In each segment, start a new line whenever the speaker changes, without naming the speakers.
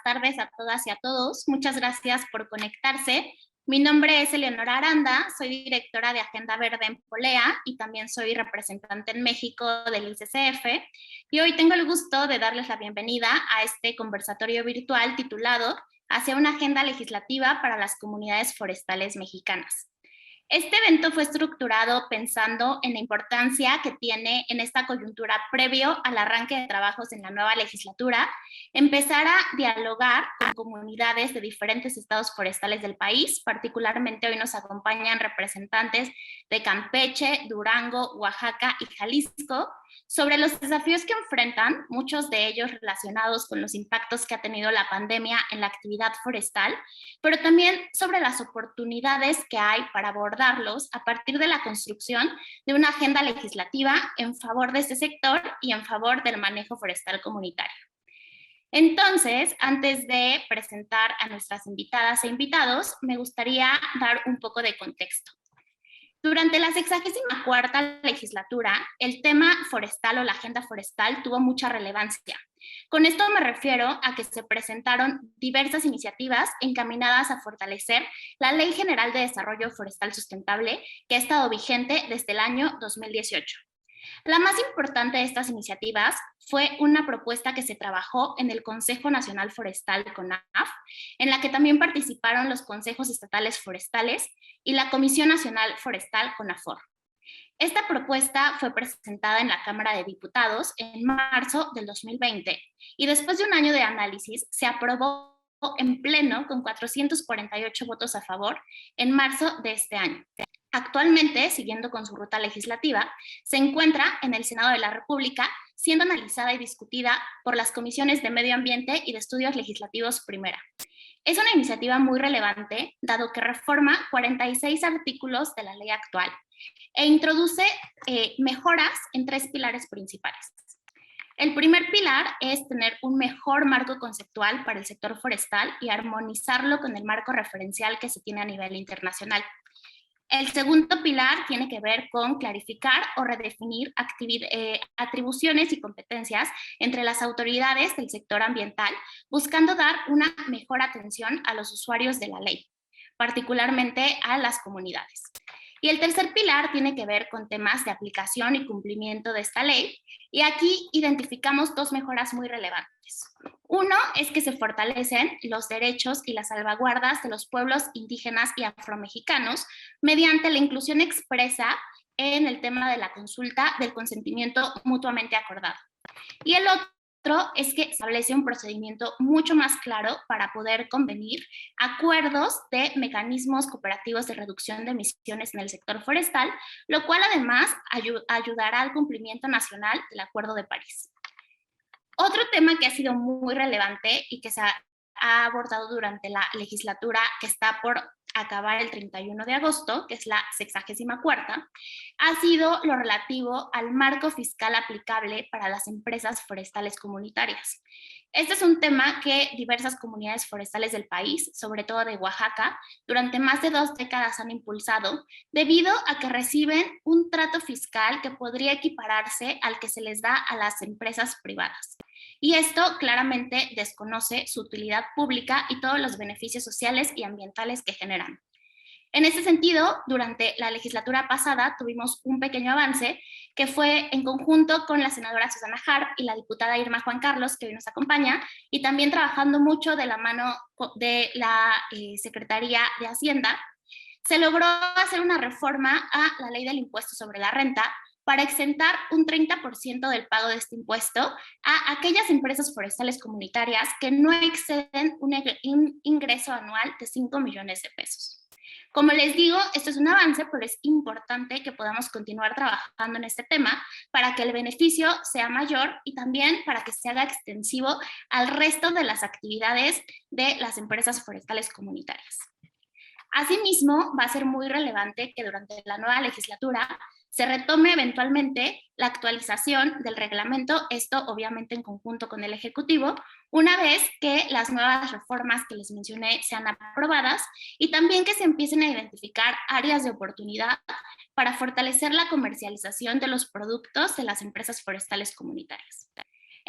tardes a todas y a todos. Muchas gracias por conectarse. Mi nombre es Eleonora Aranda, soy directora de Agenda Verde en Polea y también soy representante en México del ICCF. Y hoy tengo el gusto de darles la bienvenida a este conversatorio virtual titulado Hacia una agenda legislativa para las comunidades forestales mexicanas. Este evento fue estructurado pensando en la importancia que tiene en esta coyuntura previo al arranque de trabajos en la nueva legislatura, empezar a dialogar con comunidades de diferentes estados forestales del país. Particularmente hoy nos acompañan representantes de Campeche, Durango, Oaxaca y Jalisco, sobre los desafíos que enfrentan, muchos de ellos relacionados con los impactos que ha tenido la pandemia en la actividad forestal, pero también sobre las oportunidades que hay para abordarlos a partir de la construcción de una agenda legislativa en favor de este sector y en favor del manejo forestal comunitario. Entonces, antes de presentar a nuestras invitadas e invitados, me gustaría dar un poco de contexto. Durante la 64ª legislatura, el tema forestal o la agenda forestal tuvo mucha relevancia. Con esto me refiero a que se presentaron diversas iniciativas encaminadas a fortalecer la Ley General de Desarrollo Forestal Sustentable, que ha estado vigente desde el año 2018. La más importante de estas iniciativas fue una propuesta que se trabajó en el Consejo Nacional Forestal, CONAF, en la que también participaron los consejos estatales forestales y la Comisión Nacional Forestal, CONAFOR. Esta propuesta fue presentada en la Cámara de Diputados en marzo del 2020 y después de un año de análisis se aprobó en pleno con 448 votos a favor en marzo de este año. Actualmente, siguiendo con su ruta legislativa, se encuentra en el Senado de la República, siendo analizada y discutida por las comisiones de Medio Ambiente y de Estudios Legislativos Primera. Es una iniciativa muy relevante, dado que reforma 46 artículos de la ley actual e introduce mejoras en 3 pilares principales. El primer pilar es tener un mejor marco conceptual para el sector forestal y armonizarlo con el marco referencial que se tiene a nivel internacional. El segundo pilar tiene que ver con clarificar o redefinir atribuciones y competencias entre las autoridades del sector ambiental, buscando dar una mejor atención a los usuarios de la ley, particularmente a las comunidades. Y el tercer pilar tiene que ver con temas de aplicación y cumplimiento de esta ley, y aquí identificamos 2 mejoras muy relevantes. Uno es que se fortalecen los derechos y las salvaguardas de los pueblos indígenas y afromexicanos mediante la inclusión expresa en el tema de la consulta del consentimiento mutuamente acordado. Y el otro es que establece un procedimiento mucho más claro para poder convenir acuerdos de mecanismos cooperativos de reducción de emisiones en el sector forestal, lo cual además ayudará al cumplimiento nacional del Acuerdo de París. Otro tema que ha sido muy relevante y que se ha abordado durante la legislatura que está por acabar el 31 de agosto, que es la 64ª, ha sido lo relativo al marco fiscal aplicable para las empresas forestales comunitarias. Este es un tema que diversas comunidades forestales del país, sobre todo de Oaxaca, durante más de 2 décadas han impulsado, debido a que reciben un trato fiscal que podría equipararse al que se les da a las empresas privadas. Y esto claramente desconoce su utilidad pública y todos los beneficios sociales y ambientales que generan. En ese sentido, durante la legislatura pasada tuvimos un pequeño avance que fue en conjunto con la senadora Susana Harp y la diputada Irma Juan Carlos, que hoy nos acompaña, y también trabajando mucho de la mano de la Secretaría de Hacienda, se logró hacer una reforma a la ley del impuesto sobre la renta para exentar un 30% del pago de este impuesto a aquellas empresas forestales comunitarias que no exceden un ingreso anual de 5 millones de pesos. Como les digo, esto es un avance, pero es importante que podamos continuar trabajando en este tema para que el beneficio sea mayor y también para que se haga extensivo al resto de las actividades de las empresas forestales comunitarias. Asimismo, va a ser muy relevante que durante la nueva legislatura se retome eventualmente la actualización del reglamento, esto obviamente en conjunto con el Ejecutivo, una vez que las nuevas reformas que les mencioné sean aprobadas y también que se empiecen a identificar áreas de oportunidad para fortalecer la comercialización de los productos de las empresas forestales comunitarias.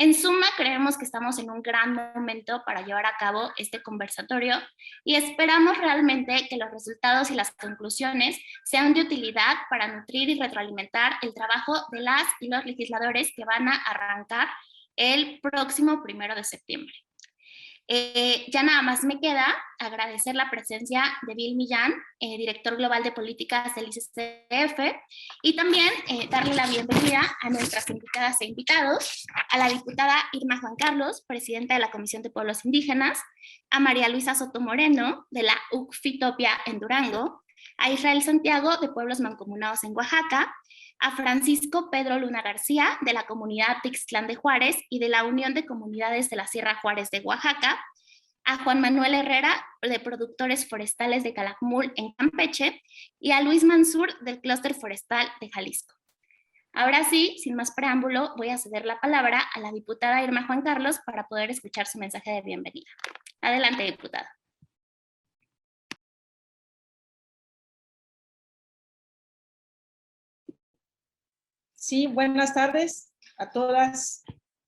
En suma, creemos que estamos en un gran momento para llevar a cabo este conversatorio y esperamos realmente que los resultados y las conclusiones sean de utilidad para nutrir y retroalimentar el trabajo de las y los legisladores que van a arrancar el próximo 1 de septiembre. Ya nada más me queda agradecer la presencia de Bill Millán, director global de políticas del ICCF, y también darle la bienvenida a nuestras invitadas e invitados, a la diputada Irma Juan Carlos, presidenta de la Comisión de Pueblos Indígenas, a María Luisa Soto Moreno, de la UCFITOPIA en Durango, a Israel Santiago, de Pueblos Mancomunados en Oaxaca, a Francisco Pedro Luna García, de la comunidad Tixtlán de Juárez y de la Unión de Comunidades de la Sierra Juárez de Oaxaca, a Juan Manuel Herrera, de Productores Forestales de Calakmul en Campeche, y a Luis Mansur, del Clúster Forestal de Jalisco. Ahora sí, sin más preámbulo, voy a ceder la palabra a la diputada Irma Juan Carlos para poder escuchar su mensaje de bienvenida. Adelante, diputada.
Sí, buenas tardes a todas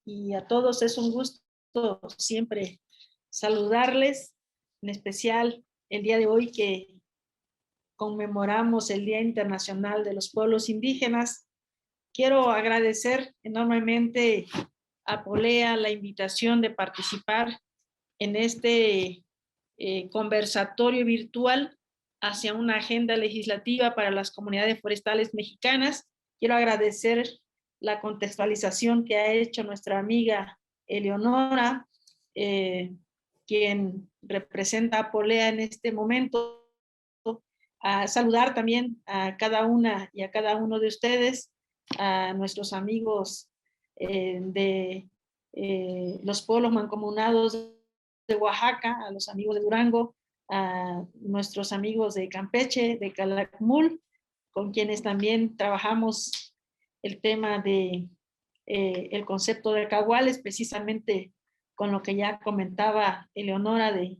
y a todos. Es un gusto siempre saludarles, en especial el día de hoy que conmemoramos el Día Internacional de los Pueblos Indígenas. Quiero agradecer enormemente a Polea la invitación de participar en este conversatorio virtual hacia una agenda legislativa para las comunidades forestales mexicanas. Quiero agradecer la contextualización que ha hecho nuestra amiga Eleonora, quien representa a Polea en este momento. A saludar también a cada una y a cada uno de ustedes, a nuestros amigos de los pueblos mancomunados de Oaxaca, a los amigos de Durango, a nuestros amigos de Campeche, de Calakmul, con quienes también trabajamos el tema de el concepto de caguales, precisamente con lo que ya comentaba Eleonora de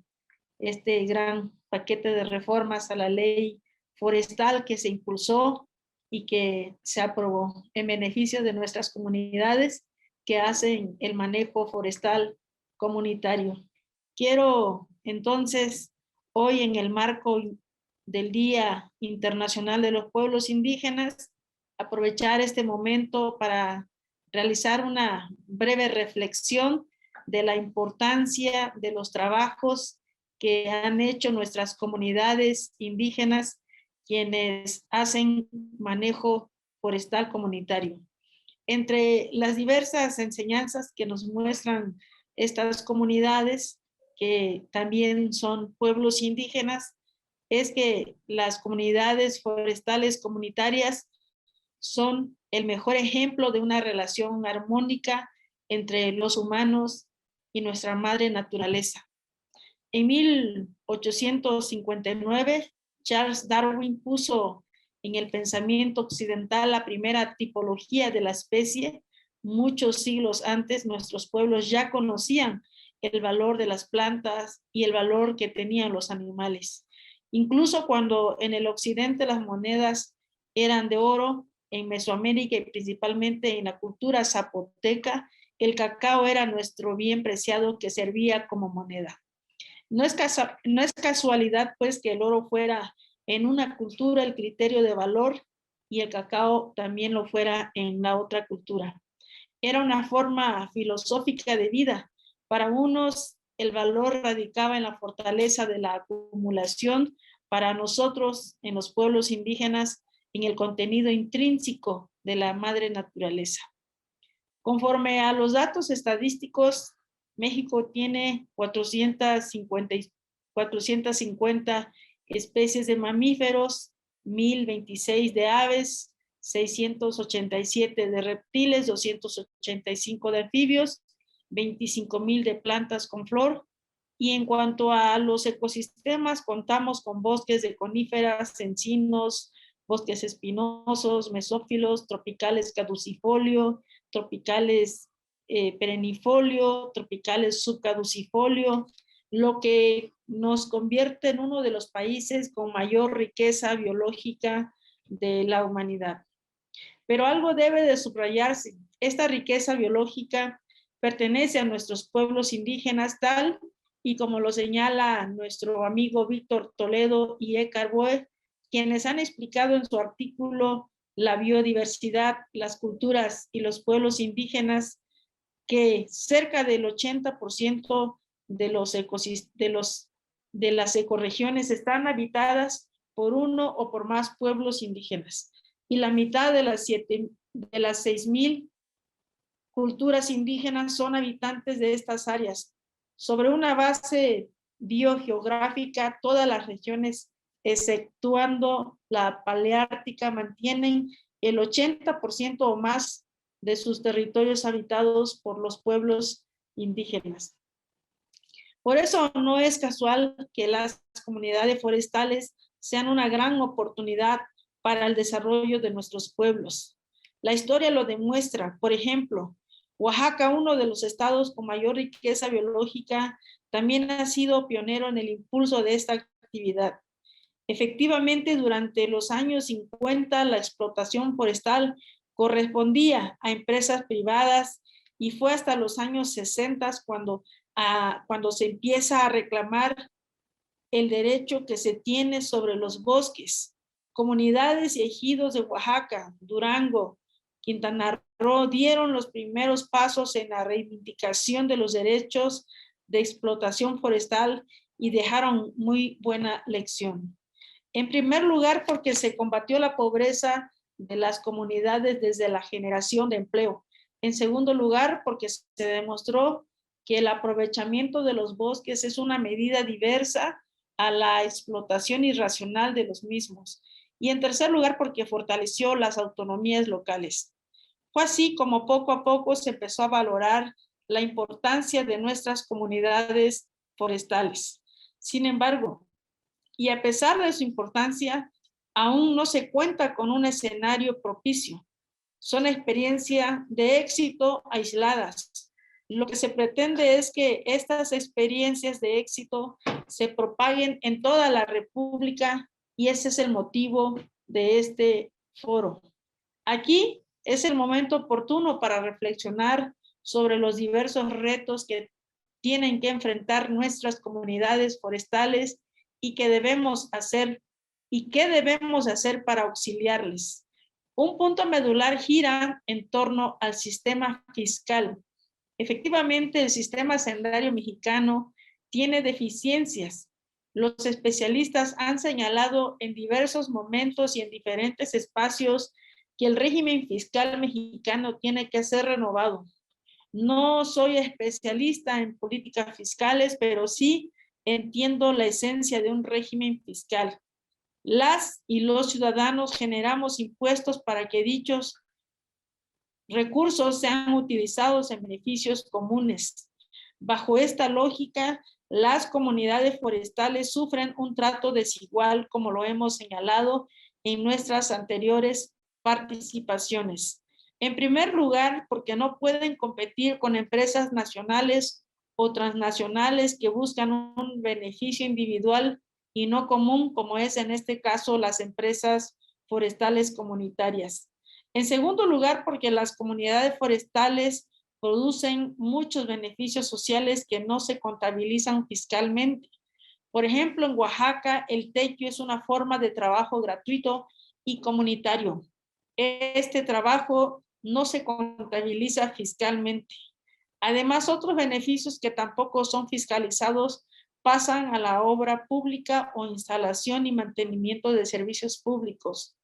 este gran paquete de reformas a la ley forestal que se impulsó y que se aprobó en beneficio de nuestras comunidades que hacen el manejo forestal comunitario. Quiero entonces, hoy en el marco del Día Internacional de los Pueblos Indígenas, aprovechar este momento para realizar una breve reflexión de la importancia de los trabajos que han hecho nuestras comunidades indígenas, quienes hacen manejo forestal comunitario. Entre las diversas enseñanzas que nos muestran estas comunidades, que también son pueblos indígenas, es que las comunidades forestales comunitarias son el mejor ejemplo de una relación armónica entre los humanos y nuestra madre naturaleza. En 1859, Charles Darwin puso en el pensamiento occidental la primera tipología de la especie. Muchos siglos antes, nuestros pueblos ya conocían el valor de las plantas y el valor que tenían los animales. Incluso cuando en el occidente las monedas eran de oro, en Mesoamérica y principalmente en la cultura zapoteca, el cacao era nuestro bien preciado que servía como moneda. No es casualidad, pues, que el oro fuera en una cultura el criterio de valor y el cacao también lo fuera en la otra cultura. Era una forma filosófica de vida. Para unos, el valor radicaba en la fortaleza de la acumulación. Para nosotros, en los pueblos indígenas, en el contenido intrínseco de la madre naturaleza. Conforme a los datos estadísticos, México tiene 450 especies de mamíferos, 1026 de aves, 687 de reptiles, 285 de anfibios, 25,000 de plantas con flor. Y en cuanto a los ecosistemas, contamos con bosques de coníferas, encinos, bosques espinosos, mesófilos, tropicales caducifolio, tropicales perennifolio, tropicales subcaducifolio, lo que nos convierte en uno de los países con mayor riqueza biológica de la humanidad. Pero algo debe de subrayarse. Esta riqueza biológica pertenece a nuestros pueblos indígenas, tal y como lo señala nuestro amigo Víctor Toledo y Ekar Boe, quienes han explicado en su artículo La biodiversidad, las culturas y los pueblos indígenas, que cerca del 80% de las ecorregiones están habitadas por uno o por más pueblos indígenas, y la mitad de las 6,000 culturas indígenas son habitantes de estas áreas. Sobre una base biogeográfica, todas las regiones, exceptuando la paleártica, mantienen el 80% o más de sus territorios habitados por los pueblos indígenas. Por eso no es casual que las comunidades forestales sean una gran oportunidad para el desarrollo de nuestros pueblos. La historia lo demuestra. Por ejemplo, Oaxaca, uno de los estados con mayor riqueza biológica, también ha sido pionero en el impulso de esta actividad. Efectivamente, durante los años 50, la explotación forestal correspondía a empresas privadas y fue hasta los años 60 cuando se empieza a reclamar el derecho que se tiene sobre los bosques. Comunidades y ejidos de Oaxaca, Durango, Quintana Roo dieron los primeros pasos en la reivindicación de los derechos de explotación forestal y dejaron muy buena lección. En primer lugar, porque se combatió la pobreza de las comunidades desde la generación de empleo. En segundo lugar, porque se demostró que el aprovechamiento de los bosques es una medida diversa a la explotación irracional de los mismos. Y en tercer lugar, porque fortaleció las autonomías locales. Fue así como poco a poco se empezó a valorar la importancia de nuestras comunidades forestales. Sin embargo, y a pesar de su importancia, aún no se cuenta con un escenario propicio. Son experiencias de éxito aisladas. Lo que se pretende es que estas experiencias de éxito se propaguen en toda la República y ese es el motivo de este foro. Aquí es el momento oportuno para reflexionar sobre los diversos retos que tienen que enfrentar nuestras comunidades forestales y qué debemos hacer para auxiliarles. Un punto medular gira en torno al sistema fiscal. Efectivamente, el sistema hacendario mexicano tiene deficiencias. Los especialistas han señalado en diversos momentos y en diferentes espacios que el régimen fiscal mexicano tiene que ser renovado. No soy especialista en políticas fiscales, pero sí entiendo la esencia de un régimen fiscal. Las y los ciudadanos generamos impuestos para que dichos recursos sean utilizados en beneficios comunes. Bajo esta lógica, las comunidades forestales sufren un trato desigual, como lo hemos señalado en nuestras anteriores participaciones. En primer lugar, porque no pueden competir con empresas nacionales o transnacionales que buscan un beneficio individual y no común, como es en este caso las empresas forestales comunitarias. En segundo lugar, porque las comunidades forestales producen muchos beneficios sociales que no se contabilizan fiscalmente. Por ejemplo, en Oaxaca, el tequio es una forma de trabajo gratuito y comunitario. Este trabajo no se contabiliza fiscalmente. Además, otros beneficios que tampoco son fiscalizados pasan a la obra pública o instalación y mantenimiento de servicios públicos.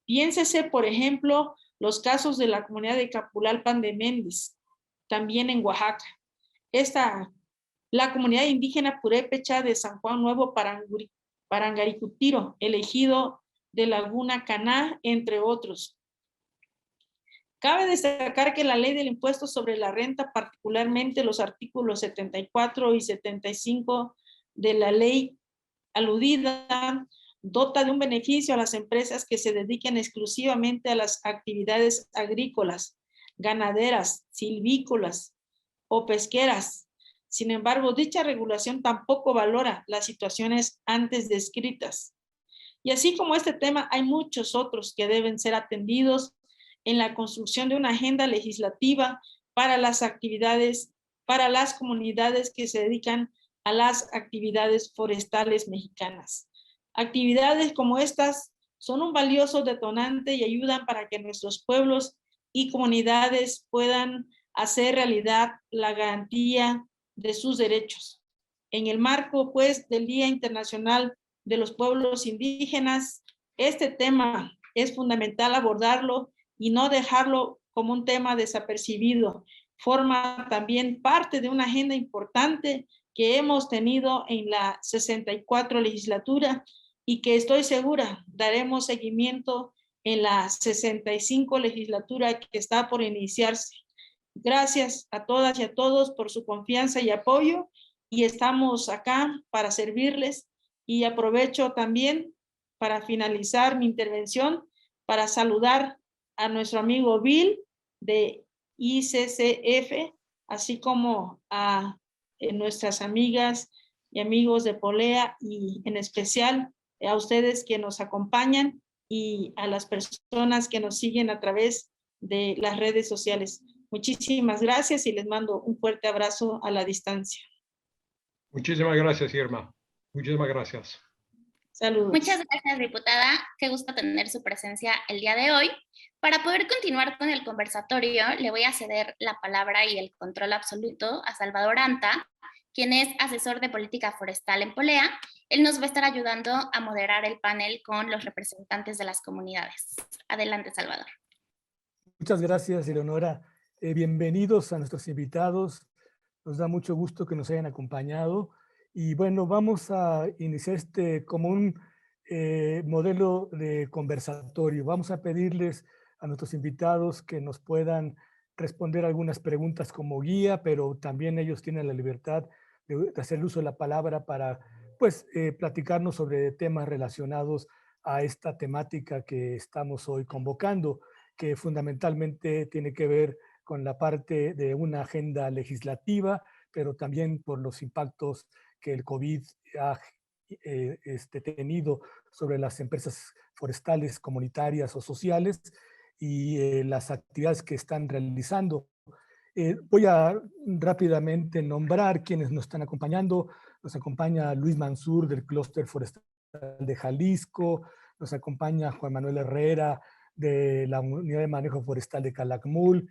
Piénsese, por ejemplo, los casos de la comunidad de Capulalpan de Méndez, también en Oaxaca. La comunidad indígena purépecha de San Juan Nuevo Parangaricutiro, el ejido de Laguna Caná, entre otros. Cabe destacar que la ley del impuesto sobre la renta, particularmente los artículos 74 y 75 de la ley aludida, dota de un beneficio a las empresas que se dediquen exclusivamente a las actividades agrícolas, ganaderas, silvícolas o pesqueras. Sin embargo, dicha regulación tampoco valora las situaciones antes descritas. Y así como este tema, hay muchos otros que deben ser atendidos en la construcción de una agenda legislativa para las actividades, para las comunidades que se dedican a las actividades forestales mexicanas. Actividades como estas son un valioso detonante y ayudan para que nuestros pueblos y comunidades puedan hacer realidad la garantía de sus derechos. En el marco, pues, del Día Internacional de los Pueblos Indígenas, este tema es fundamental abordarlo y no dejarlo como un tema desapercibido. Forma también parte de una agenda importante que hemos tenido en la 64 legislatura y que estoy segura daremos seguimiento en la 65 legislatura que está por iniciarse. Gracias a todas y a todos por su confianza y apoyo, y estamos acá para servirles. Y aprovecho también para finalizar mi intervención para saludar a nuestro amigo Bill de ICCF, así como a nuestras amigas y amigos de Polea, y en especial a ustedes que nos acompañan y a las personas que nos siguen a través de las redes sociales. Muchísimas gracias y les mando un fuerte abrazo a la distancia.
Muchísimas gracias, Irma. Muchísimas gracias.
Saludos.
Muchas gracias, diputada. Qué gusto tener su presencia el día de hoy. Para poder continuar con el conversatorio, le voy a ceder la palabra y el control absoluto a Salvador Anta, quien es asesor de política forestal en Polea. Él nos va a estar ayudando a moderar el panel con los representantes de las comunidades. Adelante, Salvador.
Muchas gracias, Eleonora. Bienvenidos a nuestros invitados. Nos da mucho gusto que nos hayan acompañado. Y bueno, vamos a iniciar como un modelo de conversatorio. Vamos a pedirles a nuestros invitados que nos puedan responder algunas preguntas como guía, pero también ellos tienen la libertad de hacer uso de la palabra para, pues, platicarnos sobre temas relacionados a esta temática que estamos hoy convocando, que fundamentalmente tiene que ver con la parte de una agenda legislativa, pero también por los impactos que el COVID ha tenido sobre las empresas forestales, comunitarias o sociales y las actividades que están realizando. Voy a rápidamente nombrar quienes nos están acompañando. Nos acompaña Luis Mansur del Clúster Forestal de Jalisco, nos acompaña Juan Manuel Herrera de la Unidad de Manejo Forestal de Calakmul,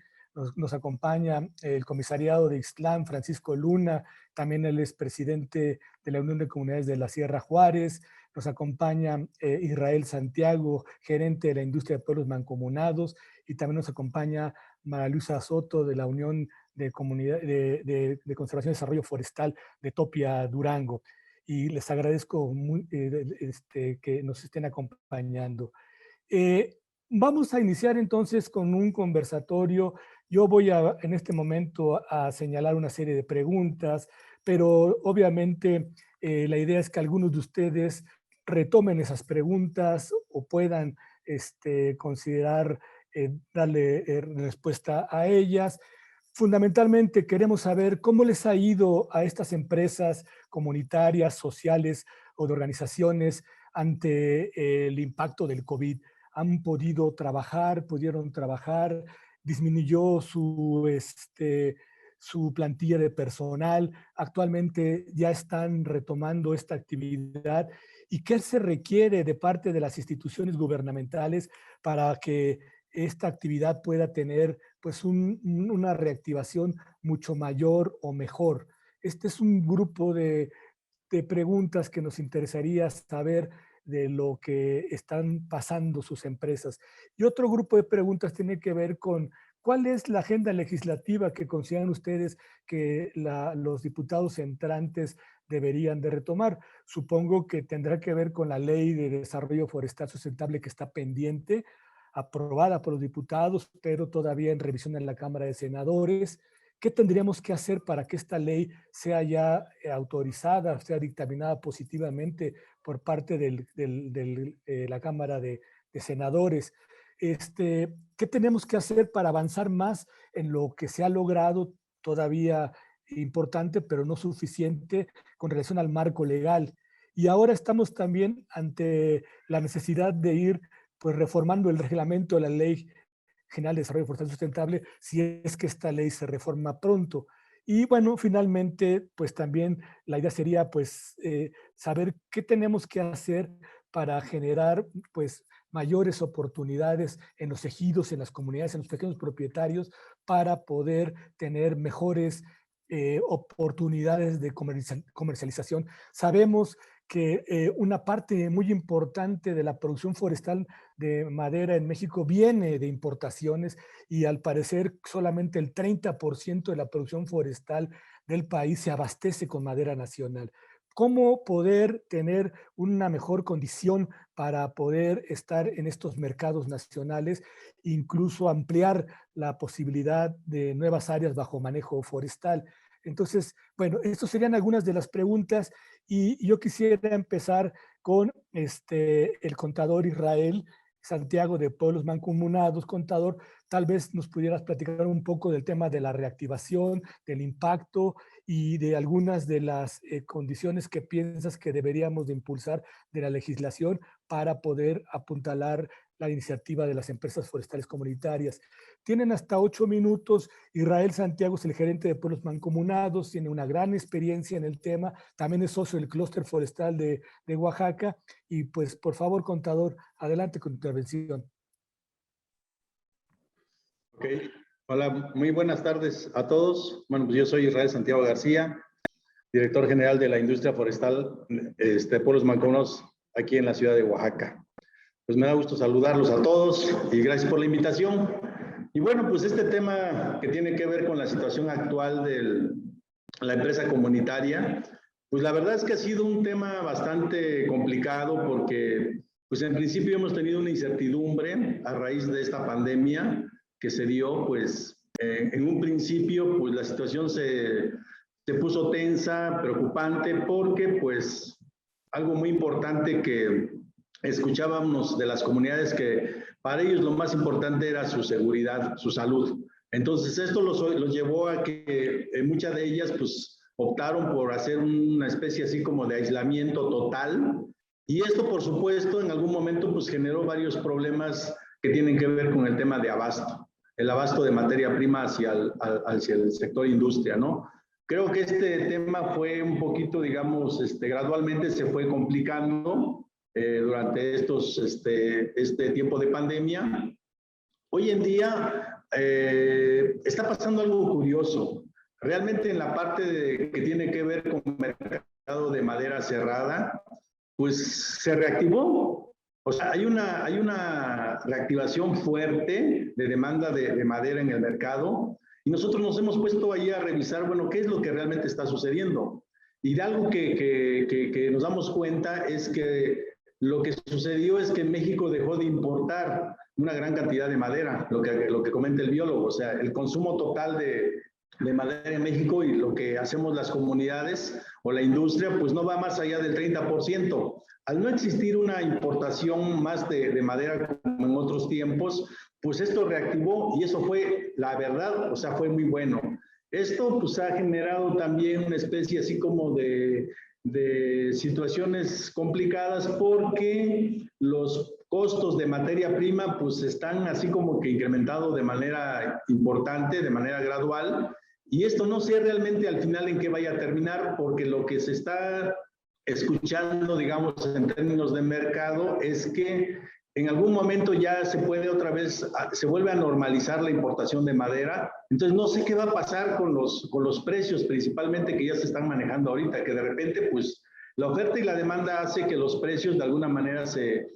nos acompaña el comisariado de Ixtlán, Francisco Luna, también él es presidente de la Unión de Comunidades de la Sierra Juárez, nos acompaña Israel Santiago, gerente de la Industria de Pueblos Mancomunados, y también nos acompaña María Luisa Soto de la Unión de Conservación y Desarrollo Forestal de Topia, Durango. Y les agradezco que nos estén acompañando. Vamos a iniciar entonces con un conversatorio. Yo voy en este momento a señalar una serie de preguntas, pero obviamente la idea es que algunos de ustedes retomen esas preguntas o puedan considerar darle respuesta a ellas. Fundamentalmente queremos saber cómo les ha ido a estas empresas comunitarias, sociales o de organizaciones ante el impacto del COVID. ¿Han podido trabajar, pudieron trabajar? ¿Disminuyó su plantilla de personal? ¿Actualmente ya están retomando esta actividad? ¿Y qué se requiere de parte de las instituciones gubernamentales para que esta actividad pueda tener pues una reactivación mucho mayor o mejor? Este es un grupo de preguntas que nos interesaría saber de lo que están pasando sus empresas. Y otro grupo de preguntas tiene que ver con cuál es la agenda legislativa que consideran ustedes que los diputados entrantes deberían de retomar. Supongo que tendrá que ver con la Ley de Desarrollo Forestal Sustentable que está pendiente, aprobada por los diputados, pero todavía en revisión en la Cámara de Senadores. ¿Qué tendríamos que hacer para que esta ley sea ya autorizada, sea dictaminada positivamente por parte de la Cámara de Senadores? ¿Qué tenemos que hacer para avanzar más en lo que se ha logrado todavía importante, pero no suficiente con relación al marco legal? Y ahora estamos también ante la necesidad de ir pues reformando el reglamento de la ley General de Desarrollo Forestal Sustentable si es que esta ley se reforma pronto. Y bueno, finalmente, pues también la idea sería pues saber qué tenemos que hacer para generar pues mayores oportunidades en los ejidos, en las comunidades, en los pequeños propietarios, para poder tener mejores oportunidades de comercialización. Sabemos que una parte muy importante de la producción forestal de madera en México viene de importaciones y al parecer solamente el 30% de la producción forestal del país se abastece con madera nacional. ¿Cómo poder tener una mejor condición para poder estar en estos mercados nacionales, incluso ampliar la posibilidad de nuevas áreas bajo manejo forestal? Entonces, bueno, estas serían algunas de las preguntas y yo quisiera empezar con el contador Israel Santiago de Pueblos Mancomunados. Contador, tal vez nos pudieras platicar un poco del tema de la reactivación, del impacto y de algunas de las condiciones que piensas que deberíamos de impulsar de la legislación para poder apuntalar la iniciativa de las empresas forestales comunitarias. Tienen hasta 8 minutos. Israel Santiago es el gerente de Pueblos Mancomunados, tiene una gran experiencia en el tema, también es socio del clúster forestal de Oaxaca. Y pues, por favor, contador, adelante con tu intervención.
Ok, hola, muy buenas tardes a todos. Bueno, pues yo soy Israel Santiago García, director general de la industria forestal Pueblos Mancomunados aquí en la ciudad de Oaxaca. Pues me da gusto saludarlos a todos y gracias por la invitación. Y bueno, pues este tema que tiene que ver con la situación actual de la empresa comunitaria, pues la verdad es que ha sido un tema bastante complicado porque, pues en principio hemos tenido una incertidumbre a raíz de esta pandemia que se dio, pues en un principio, pues la situación se puso tensa, preocupante, porque pues algo muy importante que escuchábamos de las comunidades que para ellos lo más importante era su seguridad, su salud. Entonces esto los llevó a que muchas de ellas pues optaron por hacer una especie así como de aislamiento total, y esto por supuesto en algún momento pues generó varios problemas que tienen que ver con el tema de abasto, el abasto de materia prima hacia el sector industria, ¿no? Creo que este tema fue un poquito, digamos, gradualmente se fue complicando durante este tiempo de pandemia. Hoy en día está pasando algo curioso. Realmente en la parte que tiene que ver con el mercado de madera cerrada, pues se reactivó. O sea, hay una reactivación fuerte de demanda de madera en el mercado y nosotros nos hemos puesto ahí a revisar, bueno, qué es lo que realmente está sucediendo. Y de algo que nos damos cuenta es que lo que sucedió es que México dejó de importar una gran cantidad de madera, lo que comenta el biólogo, o sea, el consumo total de madera en México y lo que hacemos las comunidades o la industria, pues no va más allá del 30%. Al no existir una importación más de madera como en otros tiempos, pues esto reactivó y eso fue, la verdad, o sea, fue muy bueno. Esto pues ha generado también una especie así como de situaciones complicadas porque los costos de materia prima pues están así como que incrementados de manera importante, de manera gradual, y esto no sé realmente al final en qué vaya a terminar, porque lo que se está escuchando, digamos, en términos de mercado es que en algún momento ya se puede otra vez, se vuelve a normalizar la importación de madera. Entonces no sé qué va a pasar con los precios principalmente que ya se están manejando ahorita, que de repente pues la oferta y la demanda hace que los precios de alguna manera se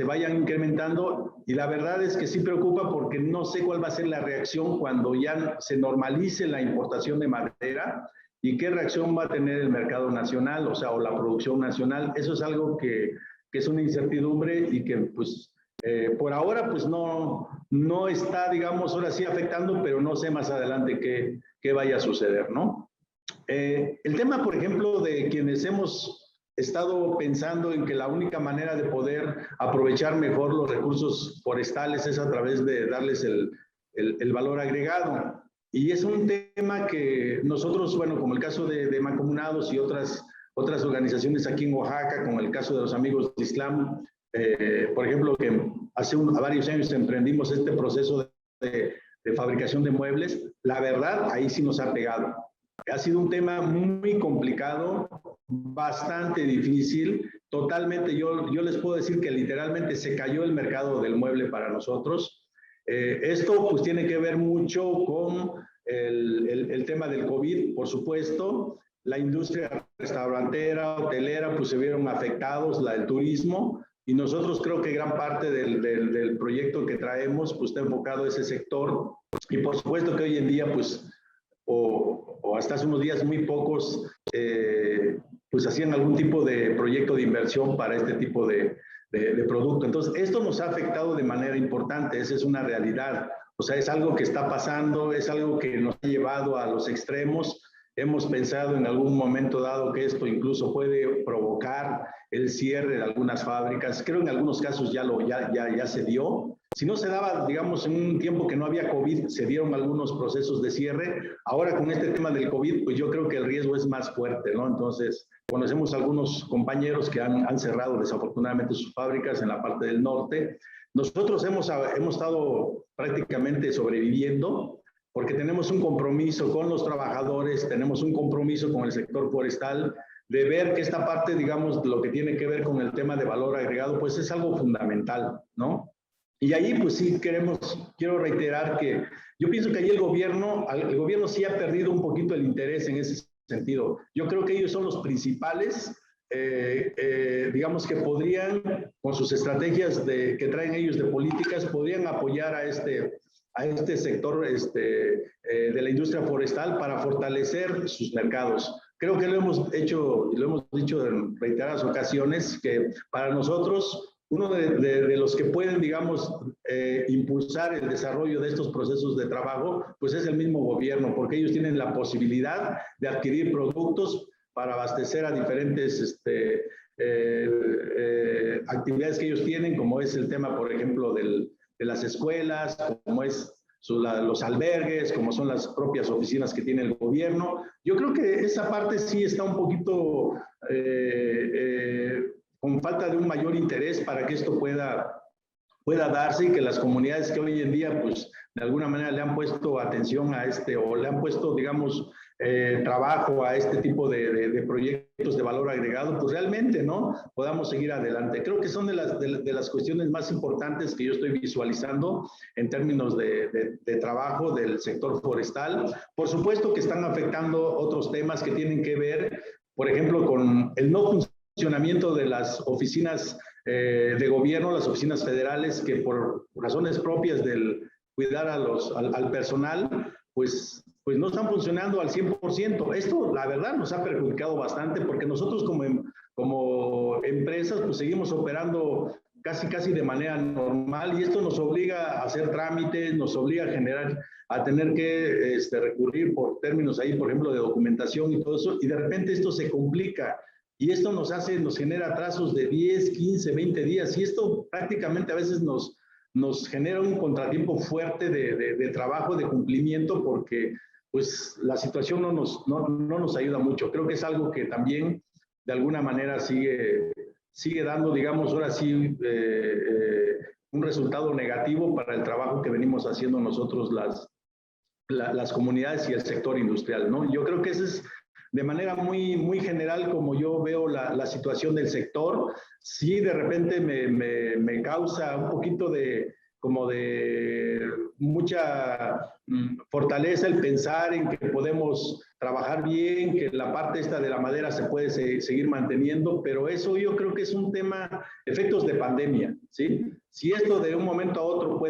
vayan incrementando, y la verdad es que sí preocupa porque no sé cuál va a ser la reacción cuando ya se normalice la importación de madera y qué reacción va a tener el mercado nacional, o sea, o la producción nacional. Eso es algo que es una incertidumbre y que pues por ahora pues no está, digamos, ahora sí afectando, pero no sé más adelante qué vaya a suceder, ¿no? El tema, por ejemplo, de quienes hemos estado pensando en que la única manera de poder aprovechar mejor los recursos forestales es a través de darles el valor agregado. Y es un tema que nosotros, bueno, como el caso de Mancomunados y otras organizaciones aquí en Oaxaca, como el caso de los amigos de Islam, por ejemplo, que hace varios años emprendimos este proceso de fabricación de muebles, la verdad, ahí sí nos ha pegado. Ha sido un tema muy complicado, bastante difícil, totalmente, yo les puedo decir que literalmente se cayó el mercado del mueble para nosotros. Esto pues tiene que ver mucho con el tema del COVID, por supuesto. La industria restaurantera, hotelera, pues se vieron afectados, la del turismo, y nosotros creo que gran parte del proyecto que traemos pues está enfocado a ese sector, y por supuesto que hoy en día pues o hasta hace unos días muy pocos pues hacían algún tipo de proyecto de inversión para este tipo de producto. Entonces esto nos ha afectado de manera importante, esa es una realidad, o sea, es algo que está pasando, es algo que nos ha llevado a los extremos. Hemos pensado en algún momento dado que esto incluso puede provocar el cierre de algunas fábricas. Creo en algunos casos ya se dio. Si no se daba, digamos, en un tiempo que no había COVID, se dieron algunos procesos de cierre. Ahora con este tema del COVID, pues yo creo que el riesgo es más fuerte, ¿no? Entonces, conocemos algunos compañeros que han cerrado desafortunadamente sus fábricas en la parte del norte. Nosotros hemos estado prácticamente sobreviviendo, porque tenemos un compromiso con los trabajadores, tenemos un compromiso con el sector forestal, de ver que esta parte, digamos, lo que tiene que ver con el tema de valor agregado, pues es algo fundamental, ¿no? Y ahí, pues sí, quiero reiterar que yo pienso que ahí el gobierno sí ha perdido un poquito el interés en ese sentido. Yo creo que ellos son los principales, digamos que podrían, con sus estrategias que traen ellos de políticas, podrían apoyar a este sector de la industria forestal para fortalecer sus mercados. Creo que lo hemos hecho y lo hemos dicho en reiteradas ocasiones, que para nosotros uno de los que pueden, digamos, impulsar el desarrollo de estos procesos de trabajo, pues es el mismo gobierno, porque ellos tienen la posibilidad de adquirir productos para abastecer a diferentes actividades que ellos tienen, como es el tema, por ejemplo, de las escuelas, como es los albergues, como son las propias oficinas que tiene el gobierno. Yo creo que esa parte sí está un poquito con falta de un mayor interés para que esto pueda darse, y que las comunidades que hoy en día, pues, de alguna manera le han puesto atención a o le han puesto, digamos, trabajo a este tipo de proyectos de valor agregado, pues realmente, ¿no?, podamos seguir adelante. Creo que son de las cuestiones más importantes que yo estoy visualizando en términos de trabajo del sector forestal. Por supuesto que están afectando otros temas que tienen que ver, por ejemplo, con el no funcionamiento de las oficinas de gobierno, las oficinas federales, que por razones propias del cuidar al personal, pues no están funcionando al 100%. Esto, la verdad, nos ha perjudicado bastante, porque nosotros como empresas, pues seguimos operando casi de manera normal, y esto nos obliga a hacer trámites, nos obliga a tener que recurrir por términos ahí, por ejemplo, de documentación y todo eso, y de repente esto se complica. Y esto nos genera atrasos de 10, 15, 20 días, y esto prácticamente a veces nos genera un contratiempo fuerte de trabajo, de cumplimiento, porque pues la situación no nos ayuda mucho. Creo que es algo que también de alguna manera sigue dando, digamos, ahora sí, un resultado negativo para el trabajo que venimos haciendo nosotros las comunidades y el sector industrial, ¿no? Yo creo que ese es, de manera muy general, como yo veo la situación del sector. Sí, de repente me causa un poquito de mucha fortaleza el pensar en que podemos trabajar bien, que la parte esta de la madera se puede seguir manteniendo, pero eso yo creo que es un tema, efectos de pandemia, ¿sí? Si esto de un momento a otro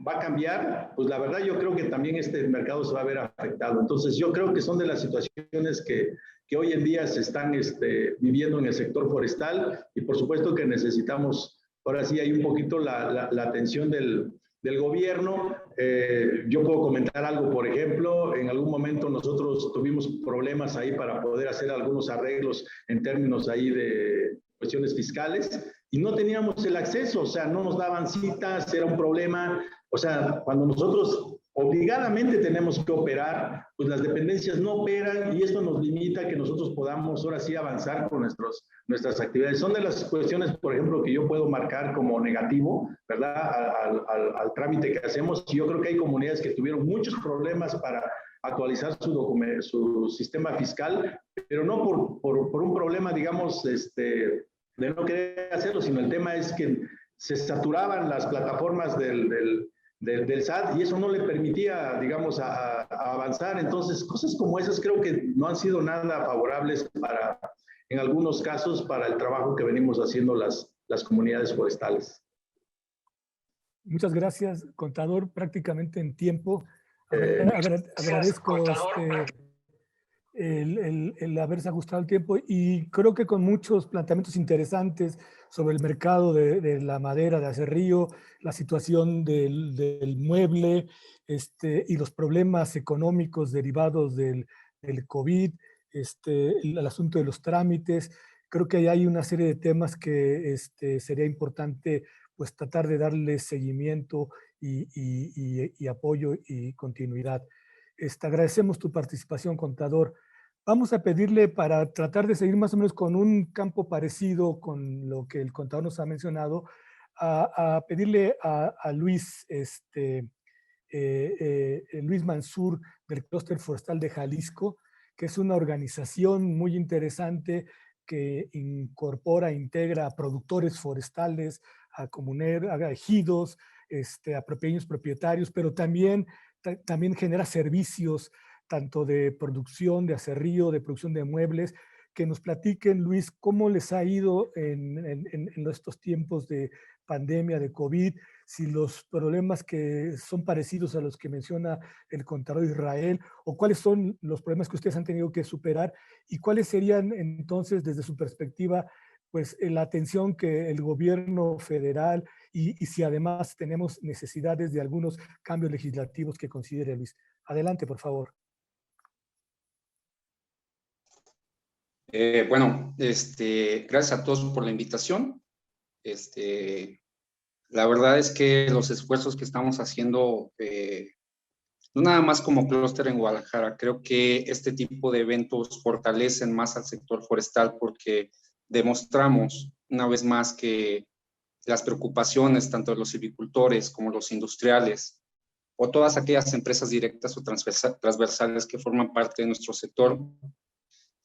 va a cambiar, pues la verdad yo creo que también este mercado se va a ver afectado. Entonces yo creo que son de las situaciones que hoy en día se están viviendo en el sector forestal, y por supuesto que necesitamos, ahora sí hay un poquito la atención del gobierno. Yo puedo comentar algo, por ejemplo, en algún momento nosotros tuvimos problemas ahí para poder hacer algunos arreglos en términos ahí de cuestiones fiscales, y no teníamos el acceso, o sea, no nos daban citas, era un problema. O sea, cuando nosotros obligadamente tenemos que operar, pues las dependencias no operan y esto nos limita a que nosotros podamos ahora sí avanzar con nuestras actividades. Son de las cuestiones, por ejemplo, que yo puedo marcar como negativo, ¿verdad? Al trámite que hacemos. Yo creo que hay comunidades que tuvieron muchos problemas para actualizar su sistema fiscal, pero no por un problema, digamos, de no querer hacerlo, sino el tema es que se saturaban las plataformas del SAT y eso no le permitía, digamos, a avanzar. Entonces, cosas como esas creo que no han sido nada favorables en algunos casos, para el trabajo que venimos haciendo las comunidades forestales.
Muchas gracias, contador, prácticamente en tiempo. Agradezco el haberse ajustado el tiempo y creo que con muchos planteamientos interesantes sobre el mercado de la madera de Acerrío, la situación del mueble y los problemas económicos derivados del COVID, el asunto de los trámites. Creo que hay una serie de temas que sería importante pues tratar de darle seguimiento y apoyo y continuidad. Agradecemos tu participación, contador. Vamos a pedirle, para tratar de seguir más o menos con un campo parecido con lo que el contador nos ha mencionado, a pedirle a Luis, Luis Mansur, del Clúster Forestal de Jalisco, que es una organización muy interesante que incorpora, integra a productores forestales, a comuneros, a ejidos, a pequeños propietarios, pero también genera servicios tanto de producción de acerrío, de producción de muebles. Que nos platiquen, Luis, cómo les ha ido en estos tiempos de pandemia, de COVID, si los problemas que son parecidos a los que menciona el contador Israel, o cuáles son los problemas que ustedes han tenido que superar, y cuáles serían entonces, desde su perspectiva, pues la atención que el gobierno federal y si además tenemos necesidades de algunos cambios legislativos que considere Luis. Adelante, por favor.
Bueno, gracias a todos por la invitación. La verdad es que los esfuerzos que estamos haciendo, no nada más como clúster en Guadalajara, creo que este tipo de eventos fortalecen más al sector forestal porque demostramos una vez más que las preocupaciones tanto de los silvicultores como los industriales o todas aquellas empresas directas o transversales que forman parte de nuestro sector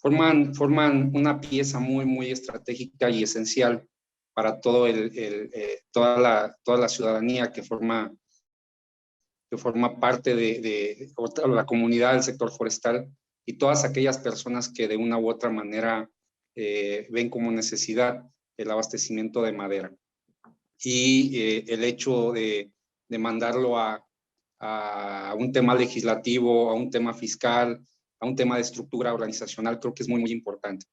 forman una pieza muy, muy estratégica y esencial para toda la ciudadanía que forma parte de la comunidad del sector forestal y todas aquellas personas que de una u otra manera ven como necesidad el abastecimiento de madera. Y el hecho de mandarlo a un tema legislativo, a un tema fiscal, a un tema de estructura organizacional, creo que es muy, muy importante.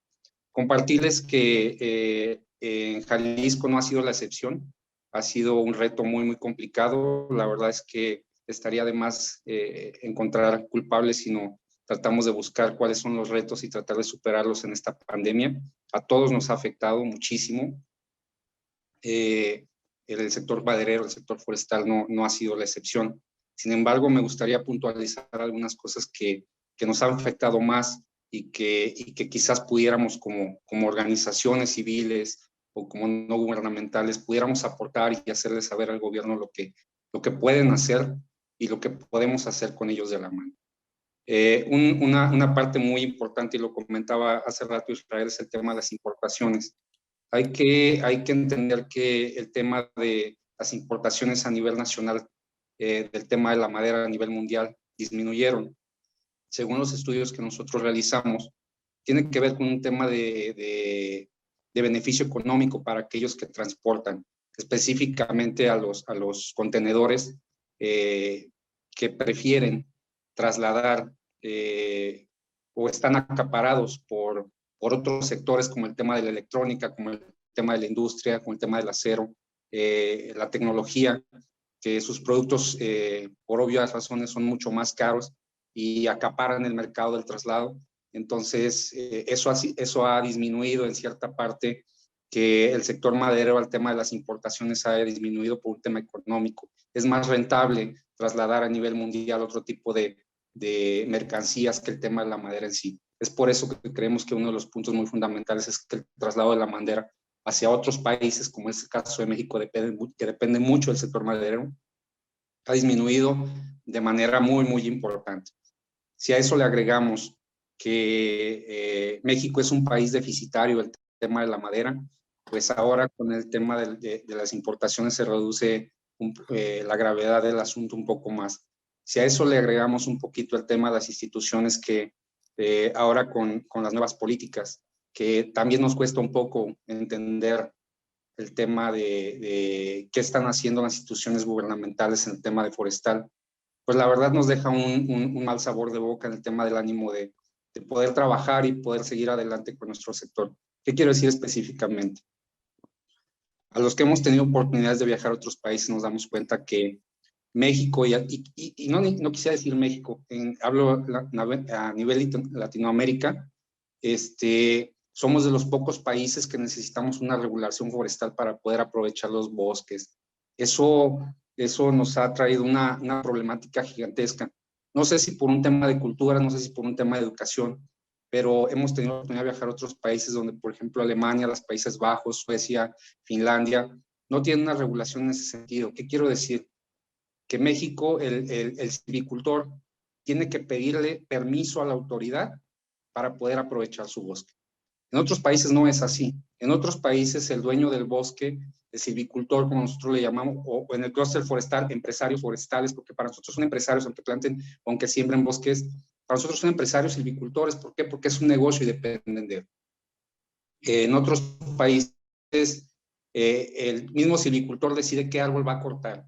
Compartirles que en Jalisco no ha sido la excepción, ha sido un reto muy, muy complicado. La verdad es que estaría de más encontrar culpables, sino tratamos de buscar cuáles son los retos y tratar de superarlos en esta pandemia. A todos nos ha afectado muchísimo. El sector maderero, el sector forestal no ha sido la excepción. Sin embargo, me gustaría puntualizar algunas cosas que nos han afectado más y que quizás pudiéramos como organizaciones civiles o como no gubernamentales pudiéramos aportar y hacerle saber al gobierno lo que pueden hacer y lo que podemos hacer con ellos de la mano. Una parte muy importante, y lo comentaba hace rato Israel, es el tema de las importaciones. Hay que entender que el tema de las importaciones a nivel nacional, del tema de la madera a nivel mundial, disminuyeron. Según los estudios que nosotros realizamos, tiene que ver con un tema de beneficio económico para aquellos que transportan, específicamente a los contenedores que prefieren trasladar o están acaparados por otros sectores como el tema de la electrónica, como el tema de la industria, como el tema del acero, la tecnología, que sus productos por obvias razones son mucho más caros y acaparan el mercado del traslado. Entonces, eso ha disminuido en cierta parte que el sector maderero al tema de las importaciones haya disminuido por un tema económico. Es más rentable trasladar a nivel mundial otro tipo de mercancías que el tema de la madera en sí. Es por eso que creemos que uno de los puntos muy fundamentales es que el traslado de la madera hacia otros países, como es el caso de México, que depende mucho del sector maderero, ha disminuido de manera muy, muy importante. Si a eso le agregamos que México es un país deficitario del tema de la madera, pues ahora con el tema de las importaciones se reduce la gravedad del asunto un poco más. Si a eso le agregamos un poquito el tema de las instituciones que ahora con las nuevas políticas, que también nos cuesta un poco entender el tema de qué están haciendo las instituciones gubernamentales en el tema de forestal, pues la verdad nos deja un mal sabor de boca en el tema del ánimo de poder trabajar y poder seguir adelante con nuestro sector. ¿Qué quiero decir específicamente? A los que hemos tenido oportunidades de viajar a otros países nos damos cuenta que México, y no quisiera decir México, hablo a nivel Latinoamérica, somos de los pocos países que necesitamos una regulación forestal para poder aprovechar los bosques. Eso nos ha traído una problemática gigantesca. No sé si por un tema de cultura, no sé si por un tema de educación, pero hemos tenido la oportunidad de viajar a otros países donde, por ejemplo, Alemania, los Países Bajos, Suecia, Finlandia, no tienen una regulación en ese sentido. ¿Qué quiero decir? Que México, el silvicultor, tiene que pedirle permiso a la autoridad para poder aprovechar su bosque. En otros países no es así. En otros países el dueño del bosque, el silvicultor, como nosotros le llamamos, o en el clúster forestal, empresarios forestales, porque para nosotros son empresarios, aunque planten, aunque siembren bosques, para nosotros son empresarios silvicultores. ¿Por qué? Porque es un negocio y dependen de él. En otros países, el mismo silvicultor decide qué árbol va a cortar,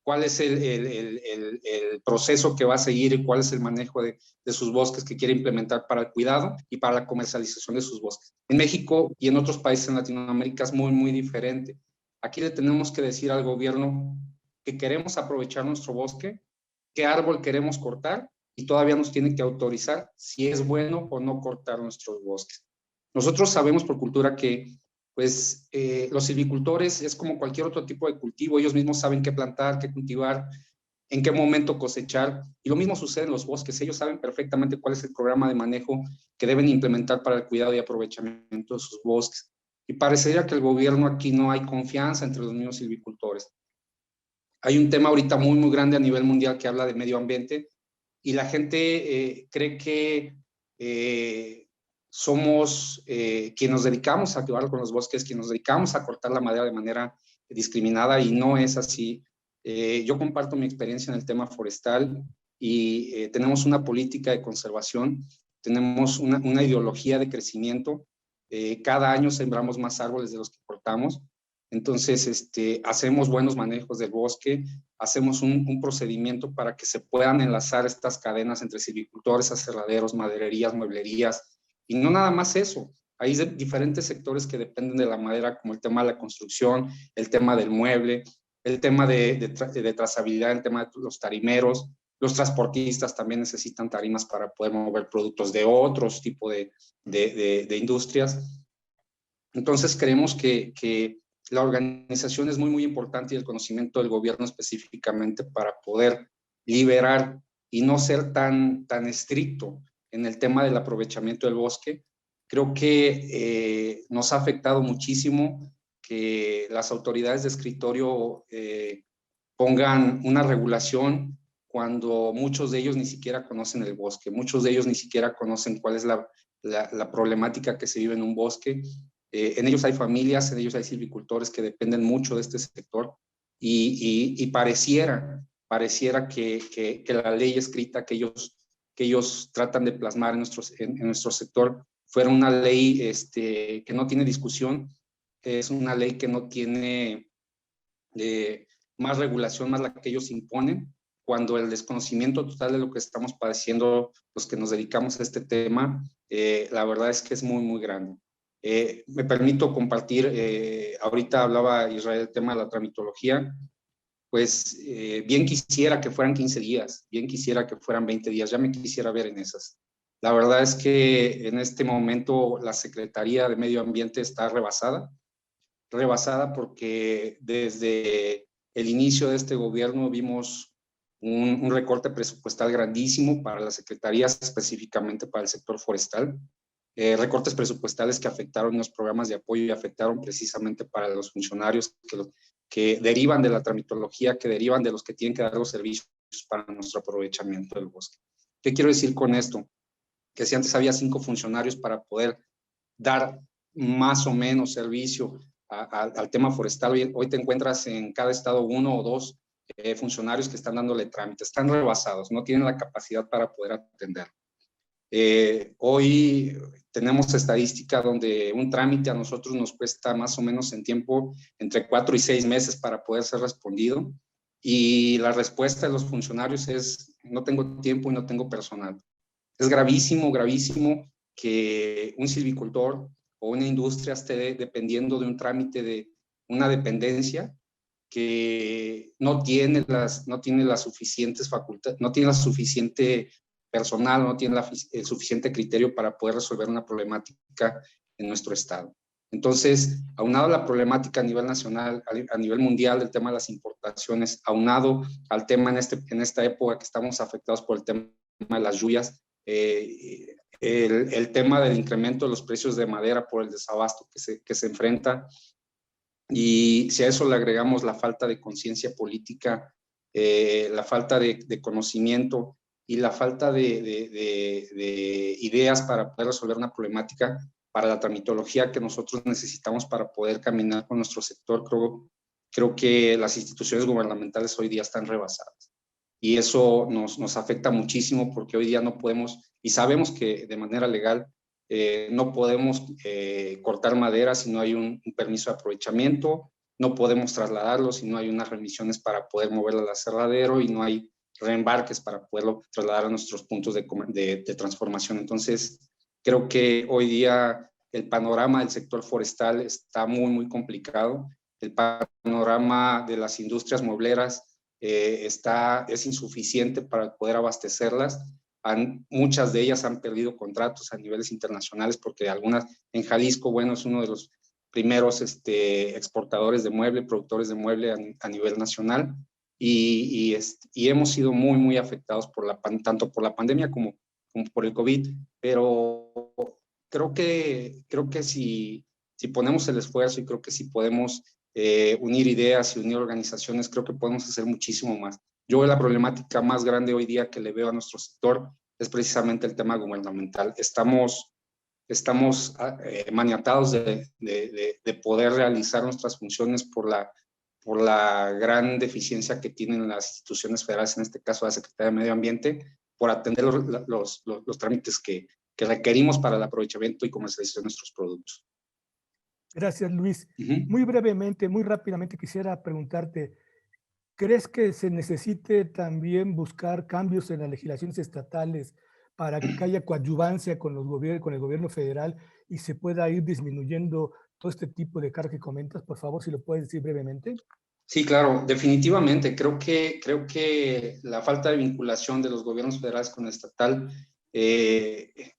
cuál es el proceso que va a seguir y cuál es el manejo de sus bosques que quiere implementar para el cuidado y para la comercialización de sus bosques. En México y en otros países en Latinoamérica es muy, muy diferente. Aquí le tenemos que decir al gobierno que queremos aprovechar nuestro bosque, qué árbol queremos cortar, y todavía nos tiene que autorizar si es bueno o no cortar nuestros bosques. Nosotros sabemos por cultura que pues los silvicultores es como cualquier otro tipo de cultivo, ellos mismos saben qué plantar, qué cultivar, en qué momento cosechar, y lo mismo sucede en los bosques. Ellos saben perfectamente cuál es el programa de manejo que deben implementar para el cuidado y aprovechamiento de sus bosques. Y parecería que el gobierno aquí no hay confianza entre los mismos silvicultores. Hay un tema ahorita muy, muy grande a nivel mundial que habla de medio ambiente, y la gente cree que somos quienes nos dedicamos a acabar con los bosques, quienes nos dedicamos a cortar la madera de manera discriminada, y no es así. Yo comparto mi experiencia en el tema forestal y tenemos una política de conservación, tenemos una ideología de crecimiento. Cada año sembramos más árboles de los que cortamos. Entonces, hacemos buenos manejos del bosque, hacemos un procedimiento para que se puedan enlazar estas cadenas entre silvicultores, aserraderos, madererías, mueblerías, y no nada más eso. Hay diferentes sectores que dependen de la madera, como el tema de la construcción, el tema del mueble, el tema de trazabilidad, el tema de los tarimeros. Los transportistas también necesitan tarimas para poder mover productos de otros tipos de industrias. Entonces, creemos que la organización es muy, muy importante, y el conocimiento del gobierno específicamente, para poder liberar y no ser tan estricto en el tema del aprovechamiento del bosque. Creo que nos ha afectado muchísimo que las autoridades de escritorio pongan una regulación cuando muchos de ellos ni siquiera conocen el bosque, muchos de ellos ni siquiera conocen cuál es la problemática que se vive en un bosque. En ellos hay familias, en ellos hay silvicultores que dependen mucho de este sector, y pareciera que la ley escrita que ellos tratan de plasmar en nuestro sector fuera una ley que no tiene discusión, es una ley que no tiene más regulación, más la que ellos imponen, cuando el desconocimiento total de lo que estamos padeciendo los que nos dedicamos a este tema, la verdad es que es muy, muy grande. Me permito compartir, ahorita hablaba Israel del tema de la tramitología, pues bien quisiera que fueran 15 días, bien quisiera que fueran 20 días, ya me quisiera ver en esas. La verdad es que en este momento la Secretaría de Medio Ambiente está rebasada porque desde el inicio de este gobierno vimos un recorte presupuestal grandísimo para las secretarías, específicamente para el sector forestal. Recortes presupuestales que afectaron los programas de apoyo y afectaron precisamente para los funcionarios que derivan de la tramitología, que derivan de los que tienen que dar los servicios para nuestro aprovechamiento del bosque. ¿Qué quiero decir con esto? Que si antes había 5 funcionarios para poder dar más o menos servicio al tema forestal, hoy te encuentras en cada estado 1 o 2 funcionarios que están dándole trámite, están rebasados, no tienen la capacidad para poder atender. Hoy tenemos estadística donde un trámite a nosotros nos cuesta más o menos en tiempo entre 4 y 6 meses para poder ser respondido, y la respuesta de los funcionarios es: no tengo tiempo y no tengo personal. Es gravísimo, gravísimo que un silvicultor o una industria esté dependiendo de un trámite de una dependencia que no tiene las suficientes facultades, no tiene la suficiente personal, no tiene el suficiente criterio para poder resolver una problemática en nuestro estado. Entonces, aunado a la problemática a nivel nacional, a nivel mundial del tema de las importaciones, aunado al tema en esta época que estamos afectados por el tema de las lluvias, el tema del incremento de los precios de madera por el desabasto que se enfrenta, y si a eso le agregamos la falta de conciencia política, la falta de conocimiento y la falta de ideas para poder resolver una problemática, para la tramitología que nosotros necesitamos para poder caminar con nuestro sector, creo que las instituciones gubernamentales hoy día están rebasadas. Y eso nos afecta muchísimo, porque hoy día no podemos, y sabemos que de manera legal no podemos cortar madera si no hay un permiso de aprovechamiento, no podemos trasladarlo si no hay unas remisiones para poder moverlo al aserradero, y no hay reembarques para poderlo trasladar a nuestros puntos de transformación. Entonces, creo que hoy día el panorama del sector forestal está muy, muy complicado. El panorama de las industrias muebleras es insuficiente para poder abastecerlas. Muchas de ellas han perdido contratos a niveles internacionales, porque algunas, en Jalisco, bueno, es uno de los primeros exportadores de mueble, productores de mueble a nivel nacional, y hemos sido muy, muy afectados tanto por la pandemia como por el COVID, pero creo que si ponemos el esfuerzo, y creo que si podemos unir ideas y unir organizaciones, creo que podemos hacer muchísimo más. Yo la problemática más grande hoy día que le veo a nuestro sector es precisamente el tema gubernamental. Estamos maniatados de poder realizar nuestras funciones por la gran deficiencia que tienen las instituciones federales, en este caso la Secretaría de Medio Ambiente, por atender los trámites que requerimos para el aprovechamiento y comercialización de nuestros productos.
Gracias, Luis. Muy brevemente, muy rápidamente quisiera preguntarte, ¿crees que se necesite también buscar cambios en las legislaciones estatales para que haya coadyuvancia con el gobierno federal y se pueda ir disminuyendo todo este tipo de carga que comentas? Por favor, si lo puedes decir brevemente.
Sí, claro, definitivamente. Creo que la falta de vinculación de los gobiernos federales con el estatal,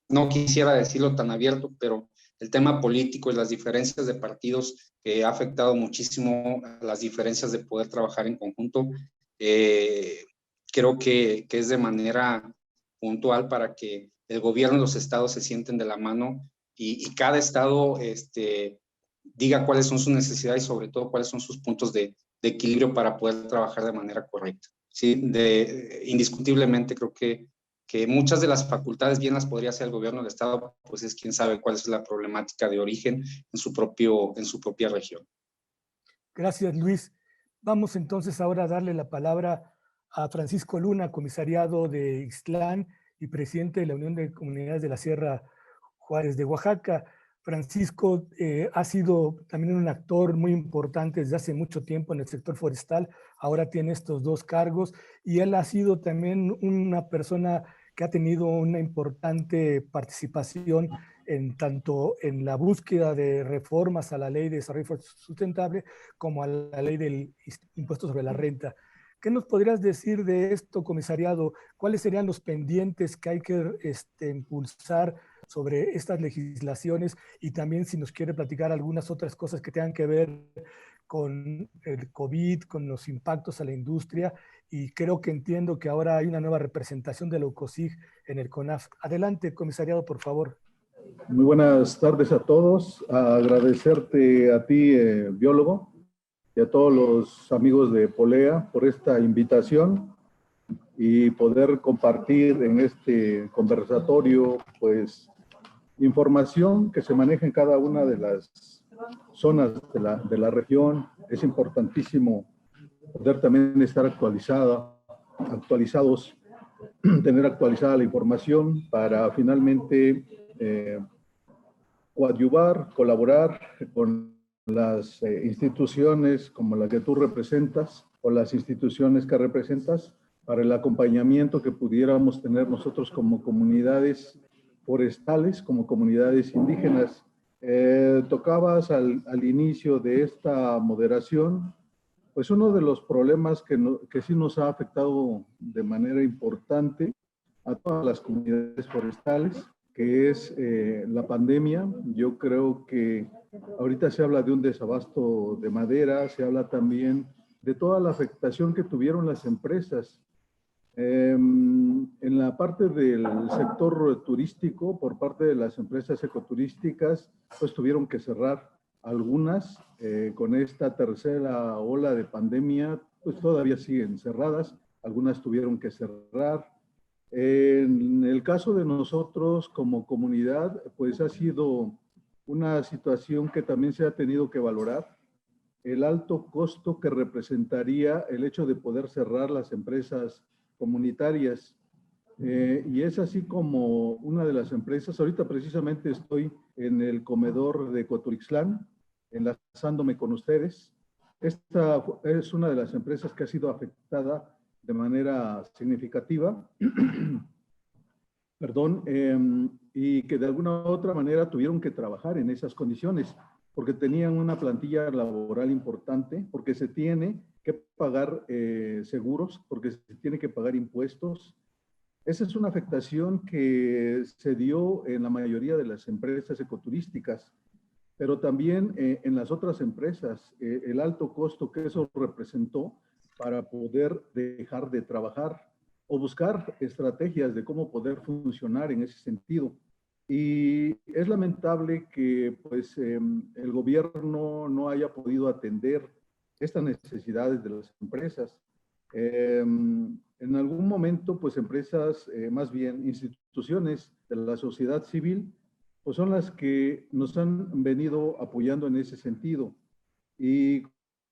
no quisiera decirlo tan abierto, pero el tema político y las diferencias de partidos ha afectado muchísimo a las diferencias de poder trabajar en conjunto. Creo que es de manera puntual para que el gobierno y los estados se sienten de la mano, y cada estado diga cuáles son sus necesidades y sobre todo cuáles son sus puntos de equilibrio para poder trabajar de manera correcta. ¿Sí? Indiscutiblemente creo que muchas de las facultades bien las podría hacer el gobierno del estado, pues es quien sabe cuál es la problemática de origen en su propia región.
Gracias, Luis. Vamos entonces ahora a darle la palabra a Francisco Luna, comisariado de Ixtlán y presidente de la Unión de Comunidades de la Sierra Juárez de Oaxaca. Francisco ha sido también un actor muy importante desde hace mucho tiempo en el sector forestal, ahora tiene estos 2 cargos, y él ha sido también una persona que ha tenido una importante participación tanto en la búsqueda de reformas a la Ley de Desarrollo Sustentable como a la Ley del Impuesto sobre la Renta. ¿Qué nos podrías decir de esto, comisariado? ¿Cuáles serían los pendientes que hay que impulsar sobre estas legislaciones? Y también si nos quiere platicar algunas otras cosas que tengan que ver con el COVID, con los impactos a la industria. Y creo que entiendo que ahora hay una nueva representación de la UCOSIG en el CONAF. Adelante, comisariado, por favor.
Muy buenas tardes a todos. Agradecerte a ti, biólogo, y a todos los amigos de Polea por esta invitación y poder compartir en este conversatorio, pues, información que se maneja en cada una de las zonas de la región. Es importantísimo poder también estar actualizados, tener actualizada la información para finalmente coadyuvar, colaborar con las instituciones como la que tú representas o las instituciones que representas para el acompañamiento que pudiéramos tener nosotros como comunidades forestales, como comunidades indígenas. Tocabas al inicio de esta moderación, pues uno de los problemas que sí nos ha afectado de manera importante a todas las comunidades forestales, que es la pandemia. Yo creo que ahorita se habla de un desabasto de madera, se habla también de toda la afectación que tuvieron las empresas. En la parte del sector turístico, por parte de las empresas ecoturísticas, pues tuvieron que cerrar algunas. Con esta tercera ola de pandemia, pues todavía siguen cerradas, algunas tuvieron que cerrar. En el caso de nosotros como comunidad, pues ha sido una situación que también se ha tenido que valorar, el alto costo que representaría el hecho de poder cerrar las empresas comunitarias. Y es así como una de las empresas, ahorita precisamente estoy en el comedor de Coturixtlán, enlazándome con ustedes. Esta es una de las empresas que ha sido afectada de manera significativa, perdón, y que de alguna u otra manera tuvieron que trabajar en esas condiciones, porque tenían una plantilla laboral importante, porque se tiene que pagar seguros, porque se tiene que pagar impuestos. Esa es una afectación que se dio en la mayoría de las empresas ecoturísticas, pero también en las otras empresas, el alto costo que eso representó para poder dejar de trabajar o buscar estrategias de cómo poder funcionar en ese sentido. Y es lamentable que pues, el gobierno no haya podido atender estas necesidades de las empresas. En algún momento, pues empresas, más bien instituciones de la sociedad civil, pues son las que nos han venido apoyando en ese sentido. Y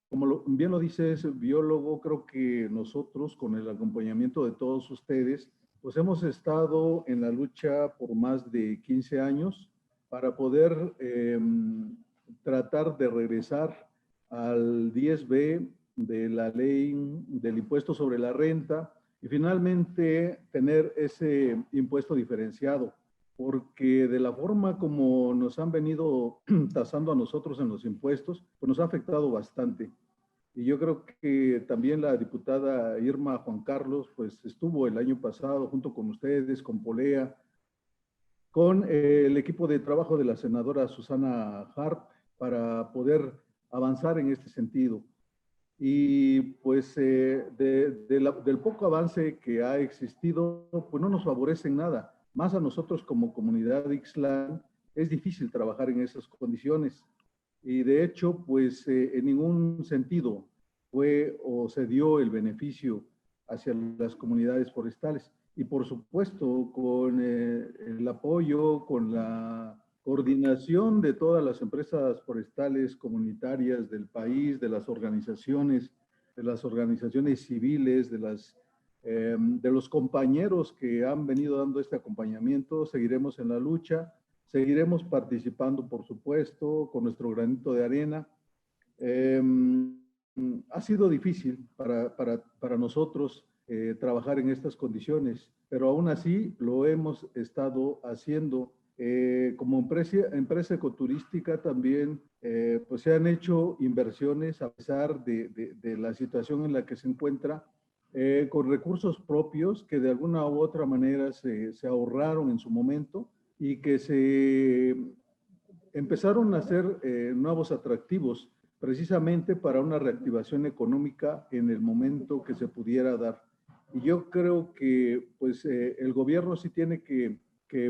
como bien lo dices, biólogo, creo que nosotros, con el acompañamiento de todos ustedes, pues hemos estado en la lucha por más de 15 años para poder tratar de regresar al 10B de la ley del impuesto sobre la renta y finalmente tener ese impuesto diferenciado, porque de la forma como nos han venido tasando a nosotros en los impuestos, pues nos ha afectado bastante. Y yo creo que también la diputada Irma Juan Carlos, pues estuvo el año pasado junto con ustedes, con Polea, con el equipo de trabajo de la senadora Susana Harp para poder avanzar en este sentido. Y pues del poco avance que ha existido, pues no nos favorece en nada. Más a nosotros como comunidad Ixtlán es difícil trabajar en esas condiciones. Y de hecho, pues en ningún sentido fue o se dio el beneficio hacia las comunidades forestales. Y por supuesto, con el apoyo, con la coordinación de todas las empresas forestales comunitarias del país, de las organizaciones civiles, de los compañeros que han venido dando este acompañamiento, seguiremos en la lucha, seguiremos participando, por supuesto, con nuestro granito de arena. Ha sido difícil para nosotros trabajar en estas condiciones, pero aún así lo hemos estado haciendo. Como empresa ecoturística también pues se han hecho inversiones a pesar de la situación en la que se encuentra con recursos propios que de alguna u otra manera se ahorraron en su momento y que se empezaron a hacer nuevos atractivos precisamente para una reactivación económica en el momento que se pudiera dar. Y yo creo que pues, el gobierno sí tiene que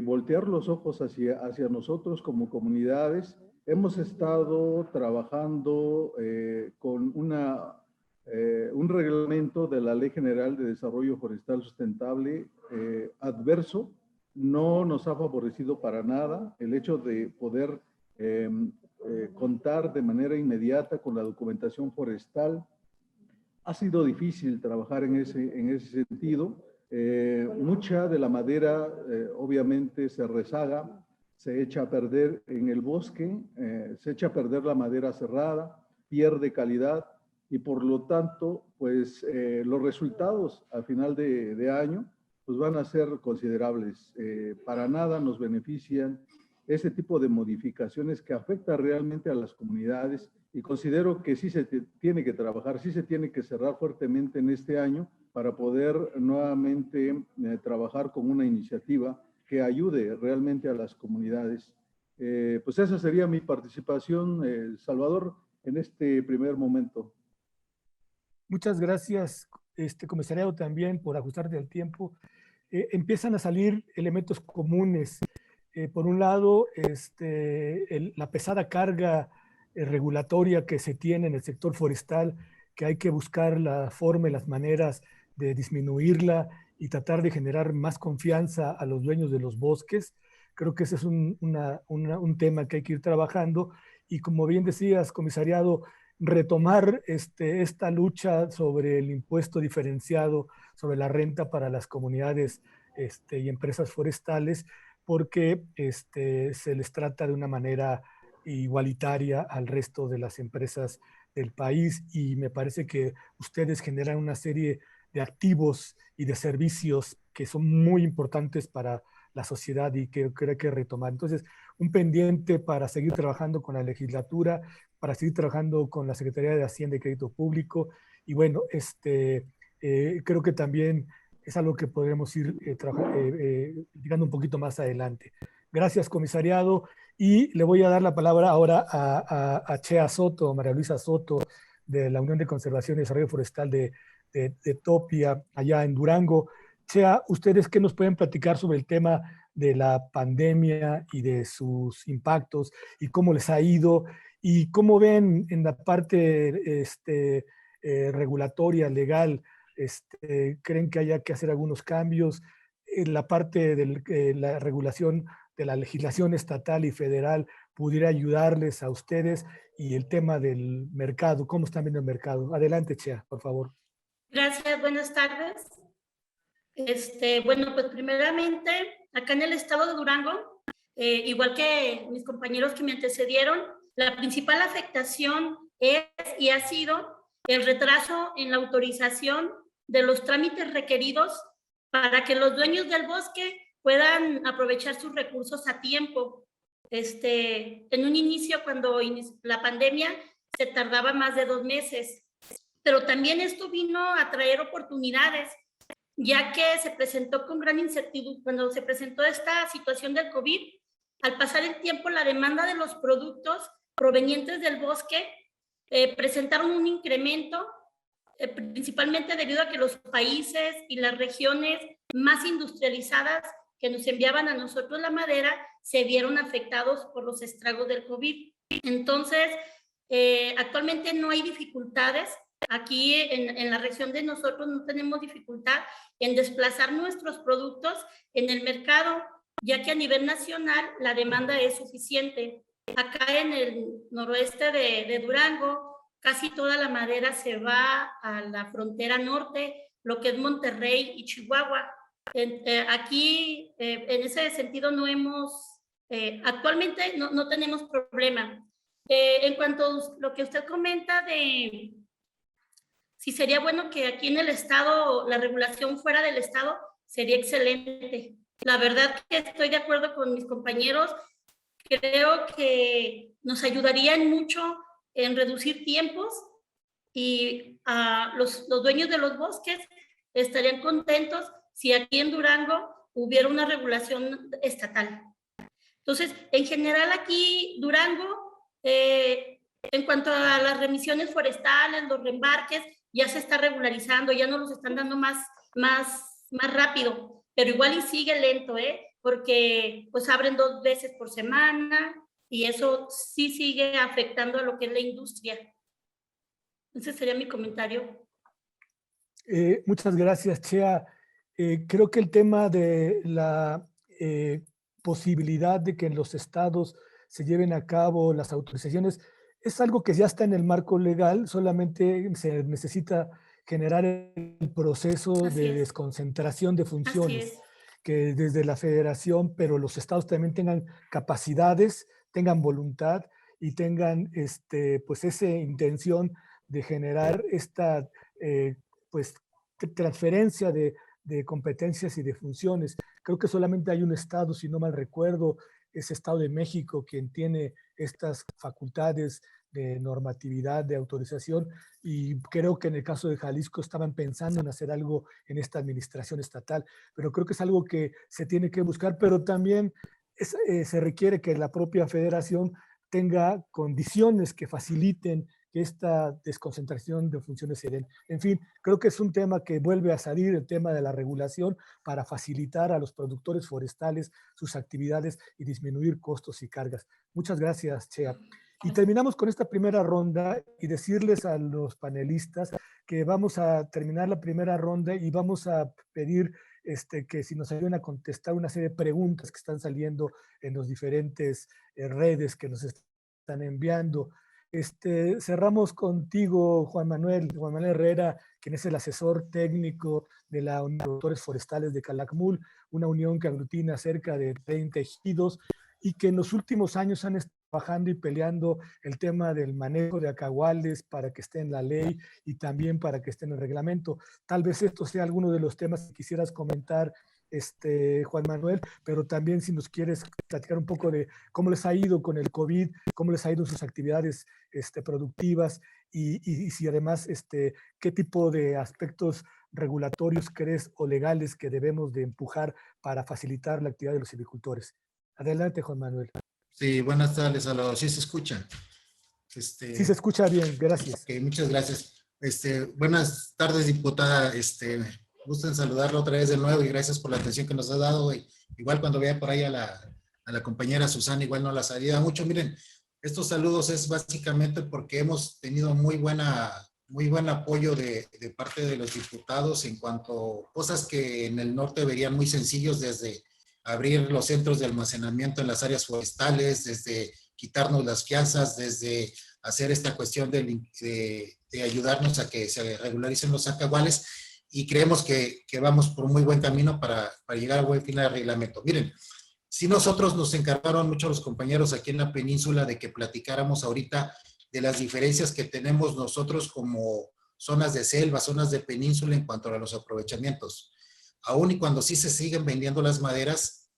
voltear los ojos hacia nosotros como comunidades. Hemos estado trabajando con un reglamento de la Ley General de Desarrollo Forestal Sustentable adverso. No nos ha favorecido para nada el hecho de poder contar de manera inmediata con la documentación forestal. Ha sido difícil trabajar en ese sentido. Mucha de la madera obviamente se rezaga, se echa a perder en el bosque, se echa a perder la madera cerrada, pierde calidad y por lo tanto pues los resultados al final de año pues van a ser considerables. Para nada nos benefician ese tipo de modificaciones que afectan realmente a las comunidades y considero que sí se tiene que trabajar, sí se tiene que cerrar fuertemente en este año para poder nuevamente trabajar con una iniciativa que ayude realmente a las comunidades. Pues esa sería mi participación, Salvador, en este primer momento.
Muchas gracias, comisariado, también por ajustarte al tiempo. Empiezan a salir elementos comunes. Por un lado, la pesada carga regulatoria que se tiene en el sector forestal, que hay que buscar la forma y las maneras de disminuirla y tratar de generar más confianza a los dueños de los bosques. Creo que ese es un tema que hay que ir trabajando y, como bien decías, comisariado, retomar esta lucha sobre el impuesto diferenciado sobre la renta para las comunidades y empresas forestales, porque se les trata de una manera igualitaria al resto de las empresas del país, y me parece que ustedes generan una serie de activos y de servicios que son muy importantes para la sociedad y que creo que hay que retomar. Entonces, un pendiente para seguir trabajando con la legislatura, para seguir trabajando con la Secretaría de Hacienda y Crédito Público, y bueno, creo que también es algo que podremos ir llegando un poquito más adelante. Gracias, comisariado, y le voy a dar la palabra ahora a Chea Soto, María Luisa Soto, de la Unión de Conservación y Desarrollo Forestal de Topia, allá en Durango. Chea, ¿ustedes qué nos pueden platicar sobre el tema de la pandemia y de sus impactos y cómo les ha ido y cómo ven en la parte regulatoria, legal? ¿Creen que haya que hacer algunos cambios en la parte de la regulación de la legislación estatal y federal pudiera ayudarles a ustedes, y el tema del mercado? ¿Cómo están viendo el mercado? Adelante, Chea, por favor.
Gracias, buenas tardes. Bueno, pues primeramente, acá en el estado de Durango, igual que mis compañeros que me antecedieron, la principal afectación es y ha sido el retraso en la autorización de los trámites requeridos para que los dueños del bosque puedan aprovechar sus recursos a tiempo. En un inicio, cuando la pandemia, se tardaba más de 2 meses, pero también esto vino a traer oportunidades, ya que se presentó con gran incertidumbre. Cuando se presentó esta situación del COVID, al pasar el tiempo, la demanda de los productos provenientes del bosque presentaron un incremento, principalmente debido a que los países y las regiones más industrializadas que nos enviaban a nosotros la madera se vieron afectados por los estragos del COVID. Entonces, actualmente no hay dificultades. Aquí en la región de nosotros no tenemos dificultad en desplazar nuestros productos en el mercado, ya que a nivel nacional la demanda es suficiente. Acá en el noroeste de Durango, casi toda la madera se va a la frontera norte, lo que es Monterrey y Chihuahua. Aquí, en ese sentido, no hemos, actualmente no tenemos problema. En cuanto a lo que usted comenta de si sería bueno que aquí en el estado la regulación fuera del estado, sería excelente. La verdad que estoy de acuerdo con mis compañeros. Creo que nos ayudaría mucho en reducir tiempos y a los dueños de los bosques estarían contentos si aquí en Durango hubiera una regulación estatal. Entonces, en general aquí Durango, en cuanto a las remisiones forestales, los reembarques, ya se está regularizando, ya no los están dando más rápido, pero igual y sigue lento, porque pues abren 2 veces por semana y eso sí sigue afectando a lo que es la industria. Ese sería mi comentario.
Muchas gracias, Chea. Creo que el tema de la posibilidad de que en los estados se lleven a cabo las autorizaciones es algo que ya está en el marco legal, solamente se necesita generar el proceso de desconcentración de funciones, que desde la federación, pero los estados también tengan capacidades, tengan voluntad y tengan pues esa intención de generar esta pues transferencia de competencias y de funciones. Creo que solamente hay un estado, si no mal recuerdo, es Estado de México quien tiene estas facultades de normatividad, de autorización, y creo que en el caso de Jalisco estaban pensando en hacer algo en esta administración estatal, pero creo que es algo que se tiene que buscar, pero también se requiere que la propia federación tenga condiciones que faciliten que esta desconcentración de funciones se den. En fin, creo que es un tema que vuelve a salir, el tema de la regulación, para facilitar a los productores forestales sus actividades y disminuir costos y cargas. Muchas gracias, Chea. Y terminamos con esta primera ronda y decirles a los panelistas que vamos a terminar la primera ronda y vamos a pedir que si nos ayuden a contestar una serie de preguntas que están saliendo en los diferentes redes que nos están enviando. Cerramos contigo, Juan Manuel Herrera, quien es el asesor técnico de la Unión de Productores Forestales de Calakmul, una unión que aglutina cerca de 30 ejidos y que en los últimos años han estado trabajando y peleando el tema del manejo de acahuales para que esté en la ley y también para que esté en el reglamento. Tal vez esto sea alguno de los temas que quisieras comentar, Juan Manuel, pero también si nos quieres platicar un poco de cómo les ha ido con el COVID, cómo les ha ido sus actividades productivas y si además qué tipo de aspectos regulatorios crees o legales que debemos de empujar para facilitar la actividad de los silvicultores. Adelante, Juan Manuel.
Sí, buenas tardes a los. ¿Sí se escucha?
Sí se escucha bien, gracias.
Okay, muchas gracias. Buenas tardes, diputada. Gusto en saludarla otra vez de nuevo y gracias por la atención que nos ha dado. Igual cuando vea por ahí a la compañera Susana, igual no las ayuda mucho. Miren, estos saludos es básicamente porque hemos tenido muy buen apoyo de parte de los diputados en cuanto a cosas que en el norte verían muy sencillos, desde abrir los centros de almacenamiento en las áreas forestales, desde quitarnos las fianzas, desde hacer esta cuestión de ayudarnos a que se regularicen los acahuales, y creemos que vamos por un muy buen camino para llegar a buen final del reglamento. Miren, si nosotros nos encargaron mucho los compañeros aquí en la península de que platicáramos ahorita de las diferencias que tenemos nosotros como zonas de selva, zonas de península en cuanto a los aprovechamientos. Aún y cuando sí se siguen vendiendo las maderas,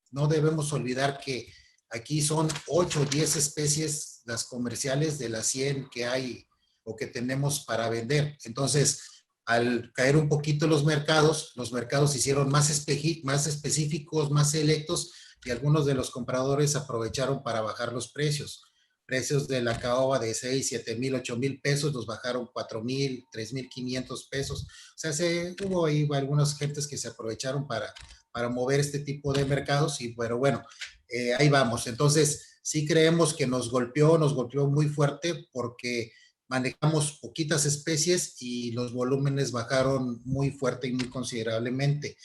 no debemos olvidar que aquí son 8 o 10 especies las comerciales de las 100 que hay o que tenemos para vender. Entonces, al caer un poquito los mercados se hicieron más específicos, más selectos, y algunos de los compradores aprovecharon para bajar los precios. Precios de la caoba de 6, 7 mil, 8 mil pesos, los bajaron 4 mil, 3 mil 500 pesos. O sea, hubo ahí algunas gentes que se aprovecharon para mover este tipo de mercados, pero bueno, ahí vamos. Entonces, sí creemos que nos golpeó muy fuerte porque manejamos poquitas especies y los volúmenes bajaron muy fuerte y muy considerablemente.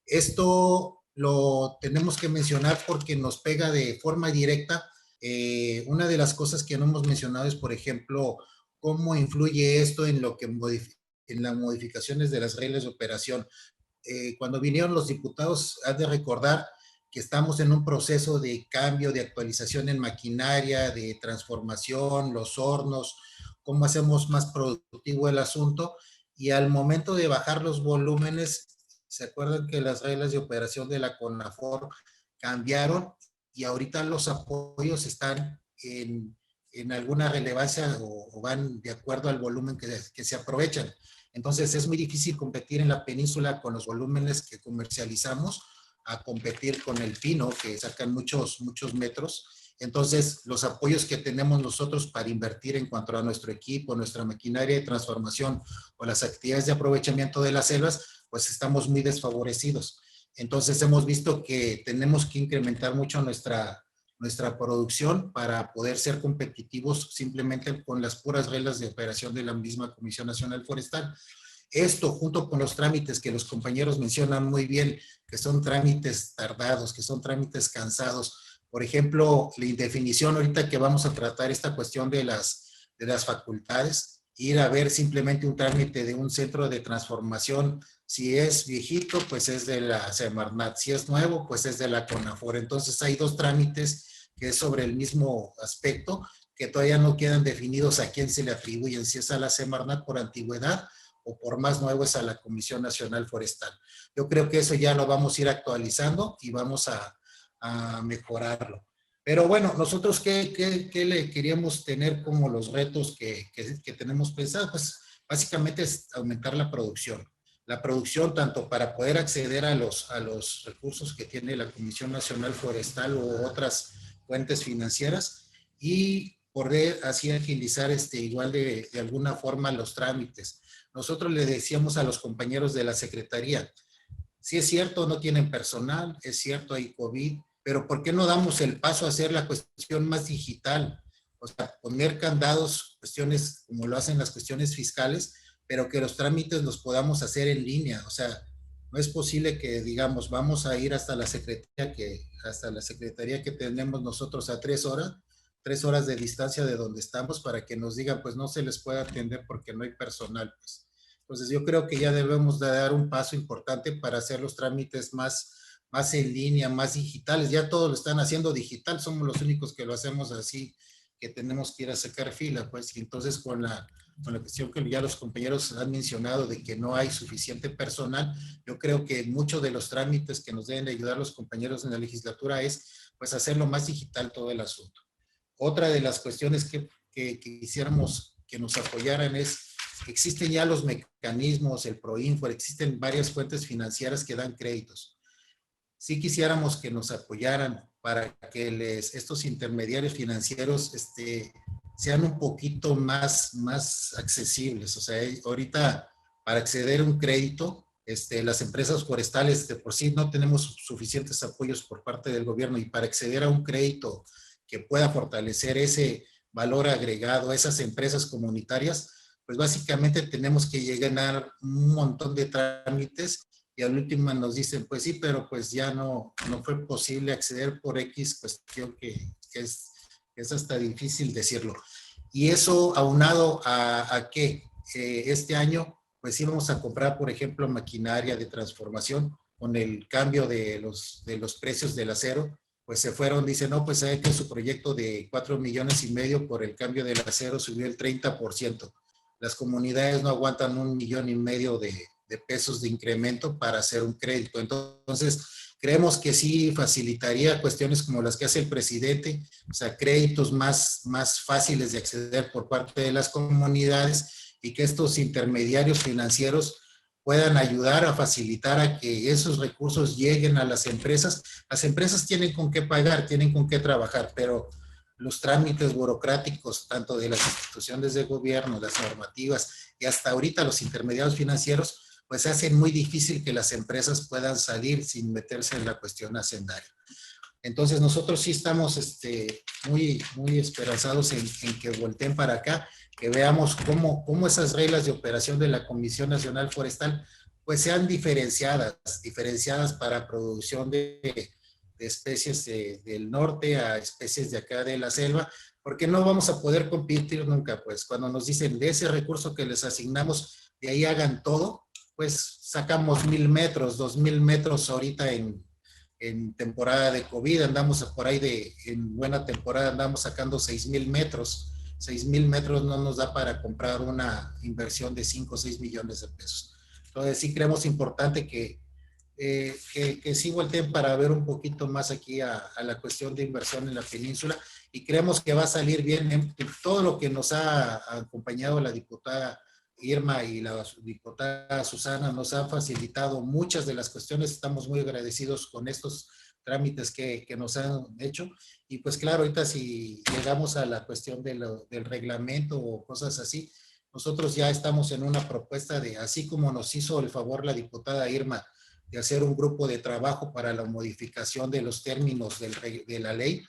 Esto lo tenemos que mencionar porque nos pega de forma directa. Una de las cosas que no hemos mencionado es, por ejemplo, cómo influye esto en las modificaciones de las reglas de operación. Cuando vinieron los diputados, has de recordar que estamos en un proceso de cambio, de actualización en maquinaria, de transformación, los hornos, cómo hacemos más productivo el asunto, y al momento de bajar los volúmenes, ¿se acuerdan que las reglas de operación de la CONAFOR cambiaron? Y ahorita los apoyos están en alguna relevancia o van de acuerdo al volumen que se aprovechan. Entonces es muy difícil competir en la península con los volúmenes que comercializamos a competir con el pino, que sacan muchos metros. Entonces, los apoyos que tenemos nosotros para invertir en cuanto a nuestro equipo, nuestra maquinaria de transformación o las actividades de aprovechamiento de las selvas, pues estamos muy desfavorecidos. Entonces, hemos visto que tenemos que incrementar mucho nuestra producción para poder ser competitivos simplemente con las puras reglas de operación de la misma Comisión Nacional Forestal. Esto, junto con los trámites que los compañeros mencionan muy bien, que son trámites tardados, que son trámites cansados. Por ejemplo, la indefinición, ahorita que vamos a tratar esta cuestión de las facultades, ir a ver simplemente un trámite de un centro de transformación. Si es viejito, pues es de la Semarnat. Si es nuevo, pues es de la CONAFOR. Entonces hay dos trámites que es sobre el mismo aspecto, que todavía no quedan definidos a quién se le atribuyen, si es a la Semarnat por antigüedad o por más nuevo es a la Comisión Nacional Forestal. Yo creo que eso ya lo vamos a ir actualizando y vamos a mejorarlo. Pero bueno, nosotros ¿qué le queríamos tener como los retos que tenemos pensado? Pues básicamente es aumentar la producción. La producción tanto para poder acceder a los recursos que tiene la Comisión Nacional Forestal u otras fuentes financieras y poder así agilizar igual de alguna forma los trámites. Nosotros le decíamos a los compañeros de la Secretaría, sí es cierto, no tienen personal, es cierto, hay COVID, pero ¿por qué no damos el paso a hacer la cuestión más digital? O sea, poner candados, cuestiones como lo hacen las cuestiones fiscales, pero que los trámites los podamos hacer en línea. O sea, no es posible que digamos, vamos a ir hasta la secretaría que tenemos nosotros a 3 horas de distancia de donde estamos para que nos digan, pues no se les puede atender porque no hay personal. Pues. Entonces yo creo que ya debemos de dar un paso importante para hacer los trámites más en línea, más digitales. Ya todos lo están haciendo digital, somos los únicos que lo hacemos así, que tenemos que ir a sacar fila, pues. Y entonces con la cuestión que ya los compañeros han mencionado de que no hay suficiente personal, yo creo que muchos de los trámites que nos deben de ayudar los compañeros en la legislatura es, pues, hacerlo más digital todo el asunto. Otra de las cuestiones que quisiéramos que nos apoyaran es, existen ya los mecanismos, el Proinfor, existen varias fuentes financieras que dan créditos. Sí quisiéramos que nos apoyaran para que estos intermediarios financieros sean un poquito más accesibles. O sea, ahorita para acceder a un crédito, las empresas forestales de por sí no tenemos suficientes apoyos por parte del gobierno, y para acceder a un crédito que pueda fortalecer ese valor agregado a esas empresas comunitarias, pues básicamente tenemos que llenar un montón de trámites y al último nos dicen, pues sí, pero pues ya no fue posible acceder por X cuestión que es hasta difícil decirlo. Y eso aunado a que este año pues íbamos a comprar, por ejemplo, maquinaria de transformación con el cambio de los precios del acero, pues se fueron, dicen, no, pues sabe que su proyecto de 4,5 millones por el cambio del acero subió el 30%. Las comunidades no aguantan 1,5 millones de pesos de incremento para hacer un crédito. Entonces, creemos que sí facilitaría cuestiones como las que hace el presidente, o sea, créditos más fáciles de acceder por parte de las comunidades, y que estos intermediarios financieros puedan ayudar a facilitar a que esos recursos lleguen a las empresas. Las empresas tienen con qué pagar, tienen con qué trabajar, pero los trámites burocráticos, tanto de las instituciones de gobierno, las normativas y hasta ahorita los intermediarios financieros, pues hacen muy difícil que las empresas puedan salir sin meterse en la cuestión hacendaria. Entonces nosotros sí estamos muy esperanzados en que volteen para acá, que veamos cómo esas reglas de operación de la Comisión Nacional Forestal pues sean diferenciadas para producción de especies del norte a especies de acá de la selva, porque no vamos a poder competir nunca, pues cuando nos dicen de ese recurso que les asignamos, de ahí hagan todo, pues sacamos 1,000 metros, 2,000 metros ahorita en temporada de COVID, andamos por ahí en buena temporada andamos sacando 6,000 metros. 6,000 metros no nos da para comprar una inversión de 5 o 6 millones de pesos. Entonces sí creemos importante que sí volteen para ver un poquito más aquí a la cuestión de inversión en la península, y creemos que va a salir bien. Todo lo que nos ha acompañado la diputada Irma y la diputada Susana nos han facilitado muchas de las cuestiones. Estamos muy agradecidos con estos trámites que nos han hecho. Y pues claro, ahorita si llegamos a la cuestión del reglamento o cosas así, nosotros ya estamos en una propuesta de, así como nos hizo el favor la diputada Irma, de hacer un grupo de trabajo para la modificación de los términos de la ley,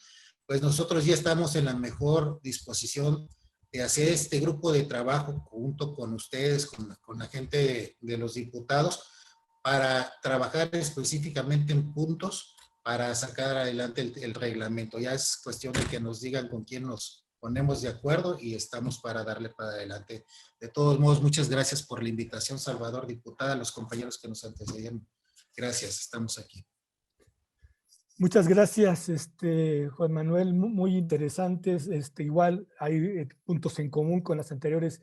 pues nosotros ya estamos en la mejor disposición de hacer este grupo de trabajo junto con ustedes, con la gente de los diputados, para trabajar específicamente en puntos para sacar adelante el reglamento. Ya es cuestión de que nos digan con quién nos ponemos de acuerdo y estamos para darle para adelante. De todos modos, muchas gracias por la invitación, Salvador, diputada, a los compañeros que nos antecedieron. Gracias, estamos aquí.
Muchas gracias, Juan Manuel, muy interesantes. Igual hay puntos en común con las anteriores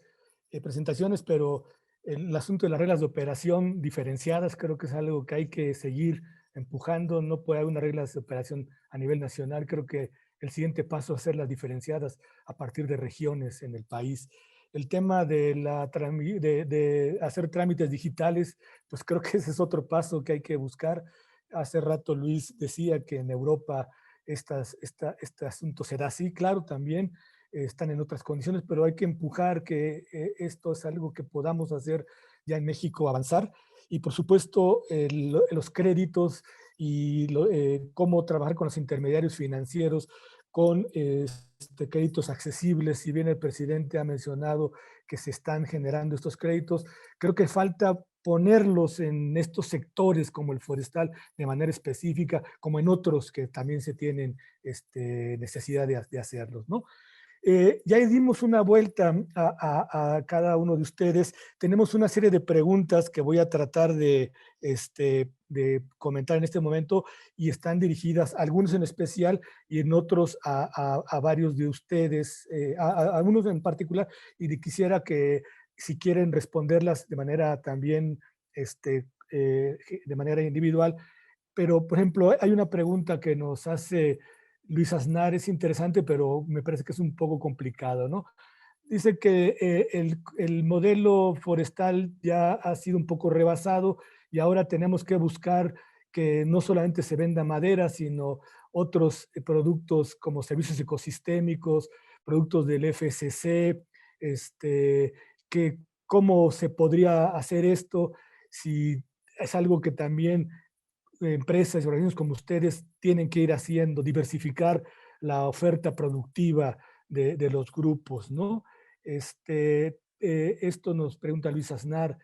presentaciones, pero el asunto de las reglas de operación diferenciadas creo que es algo que hay que seguir empujando. No puede haber unas reglas de operación a nivel nacional. Creo que el siguiente paso es hacerlas diferenciadas a partir de regiones en el país. El tema de hacer trámites digitales, pues creo que ese es otro paso que hay que buscar. Hace rato Luis decía que en Europa este asunto será así. Claro, también están en otras condiciones, pero hay que empujar que esto es algo que podamos hacer ya en México, avanzar. Y por supuesto, los créditos y cómo trabajar con los intermediarios financieros, con créditos accesibles. Si bien el presidente ha mencionado que se están generando estos créditos, creo que falta ponerlos en estos sectores como el forestal de manera específica, como en otros que también se tienen necesidad de hacerlos, ¿no? Ya dimos una vuelta a cada uno de ustedes. Tenemos una serie de preguntas que voy a tratar de comentar en este momento y están dirigidas, algunos en especial y en otros a varios de ustedes, a algunos en particular, y quisiera que si quieren responderlas de manera también, de manera individual. Pero, por ejemplo, hay una pregunta que nos hace Luis Aznar, es interesante, pero me parece que es un poco complicado, ¿no? Dice que el modelo forestal ya ha sido un poco rebasado y ahora tenemos que buscar que no solamente se venda madera, sino otros productos como servicios ecosistémicos, productos del FSC, que cómo se podría hacer esto, si es algo que también empresas y organismos como ustedes tienen que ir haciendo, diversificar la oferta productiva de los grupos, ¿no? Esto nos pregunta Luis Aznar.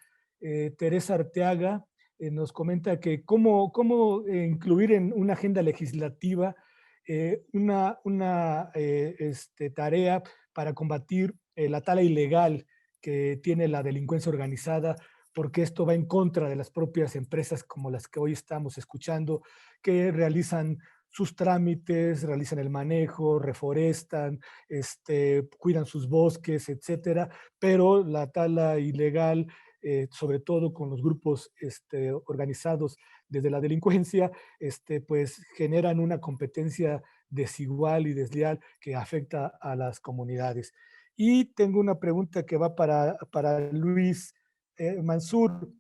Teresa Arteaga nos comenta que cómo incluir en una agenda legislativa una tarea para combatir la tala ilegal que tiene la delincuencia organizada, porque esto va en contra de las propias empresas como las que hoy estamos escuchando, que realizan sus trámites, realizan el manejo, reforestan, cuidan sus bosques, etcétera, pero la tala ilegal, sobre todo con los grupos organizados desde la delincuencia, pues generan una competencia desigual y desleal que afecta a las comunidades. Y tengo una pregunta que va para Luis Mansur.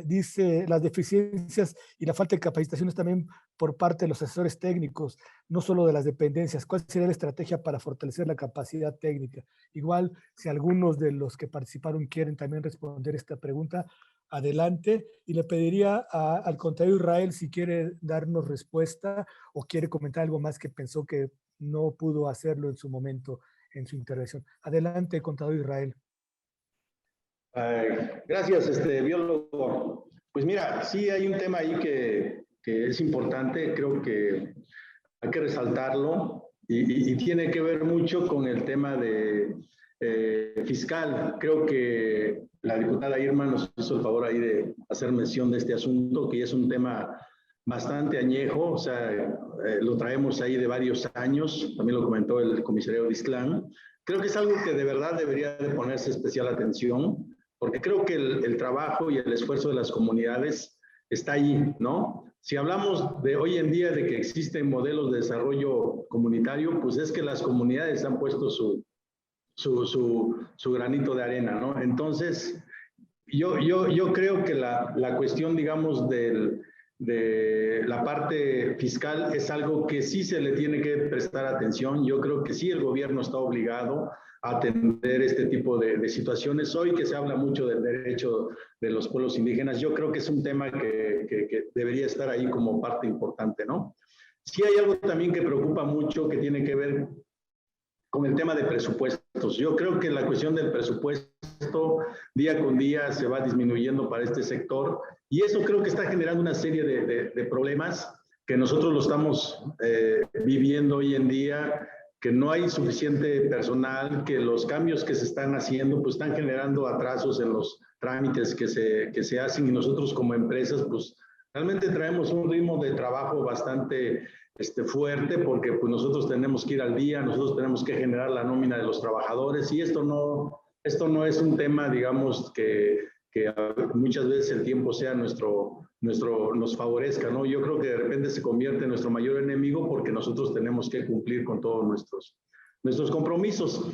Dice las deficiencias y la falta de capacitaciones también por parte de los asesores técnicos, no solo de las dependencias. ¿Cuál sería la estrategia para fortalecer la capacidad técnica? Igual, si algunos de los que participaron quieren también responder esta pregunta, adelante. Y le pediría al contador Israel si quiere darnos respuesta o quiere comentar algo más que pensó que no pudo hacerlo en su momento en su intervención. Adelante, contador Israel.
Gracias, biólogo. Pues mira, sí hay un tema ahí que es importante, creo que hay que resaltarlo y tiene que ver mucho con el tema de fiscal. Creo que la diputada Irma nos hizo el favor ahí de hacer mención de este asunto, que es un tema bastante añejo, o sea, lo traemos ahí de varios años, también lo comentó el comisario Disclán. Creo que es algo que de verdad debería de ponerse especial atención, porque creo que el trabajo y el esfuerzo de las comunidades está ahí, ¿no? Si hablamos de hoy en día de que existen modelos de desarrollo comunitario, pues es que las comunidades han puesto su granito de arena, ¿no? Entonces, yo creo que la cuestión, digamos, de la parte fiscal es algo que sí se le tiene que prestar atención. Yo creo que sí el gobierno está obligado a atender este tipo de situaciones. Hoy que se habla mucho del derecho de los pueblos indígenas, yo creo que es un tema que debería estar ahí como parte importante, ¿no? Sí hay algo también que preocupa mucho que tiene que ver con el tema de presupuestos. Yo creo que la cuestión del presupuesto día con día se va disminuyendo para este sector y eso creo que está generando una serie de problemas que nosotros lo estamos viviendo hoy en día, que no hay suficiente personal, que los cambios que se están haciendo pues están generando atrasos en los trámites que se hacen y nosotros como empresas pues realmente traemos un ritmo de trabajo bastante fuerte porque pues nosotros tenemos que ir al día, nosotros tenemos que generar la nómina de los trabajadores y esto no es un tema, digamos, que muchas veces el tiempo sea nos favorezca, ¿no? Yo creo que de repente se convierte en nuestro mayor enemigo porque nosotros tenemos que cumplir con todos nuestros compromisos.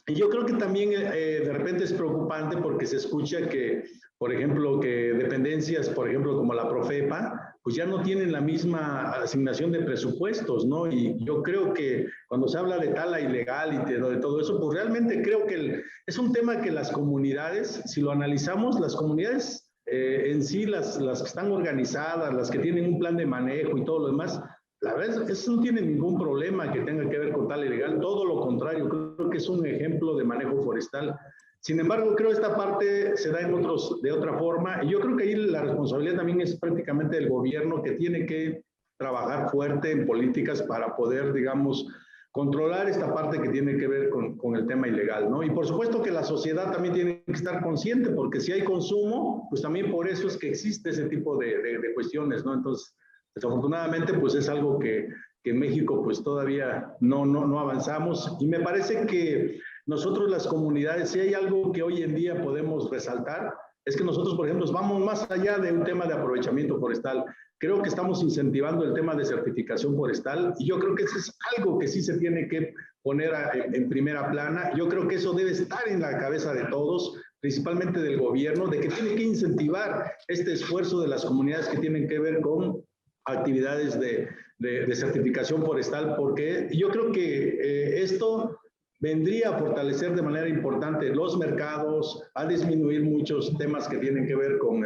Y yo creo que también de repente es preocupante porque se escucha que, por ejemplo, que dependencias, por ejemplo, como la Profepa, pues ya no tienen la misma asignación de presupuestos, ¿no? Y yo creo que cuando se habla de tala ilegal y de todo eso, pues realmente creo que es un tema que las comunidades, si lo analizamos, las comunidades en sí, las que están organizadas, las que tienen un plan de manejo y todo lo demás, la verdad, eso no tiene ningún problema que tenga que ver con tala ilegal, todo lo contrario, creo que es un ejemplo de manejo forestal. Sin embargo, creo que esta parte se da de otra forma, y yo creo que ahí la responsabilidad también es prácticamente del gobierno que tiene que trabajar fuerte en políticas para poder, digamos, controlar esta parte que tiene que ver con el tema ilegal, ¿no? Y por supuesto que la sociedad también tiene que estar consciente, porque si hay consumo, pues también por eso es que existe ese tipo de cuestiones, ¿no? Entonces, desafortunadamente, pues es algo que en México pues todavía no avanzamos y me parece que nosotros las comunidades, si hay algo que hoy en día podemos resaltar, es que nosotros, por ejemplo, vamos más allá de un tema de aprovechamiento forestal. Creo que estamos incentivando el tema de certificación forestal y yo creo que eso es algo que sí se tiene que poner en primera plana. Yo creo que eso debe estar en la cabeza de todos, principalmente del gobierno, de que tiene que incentivar este esfuerzo de las comunidades que tienen que ver con actividades de certificación forestal, porque yo creo que esto vendría a fortalecer de manera importante los mercados, a disminuir muchos temas que tienen que ver con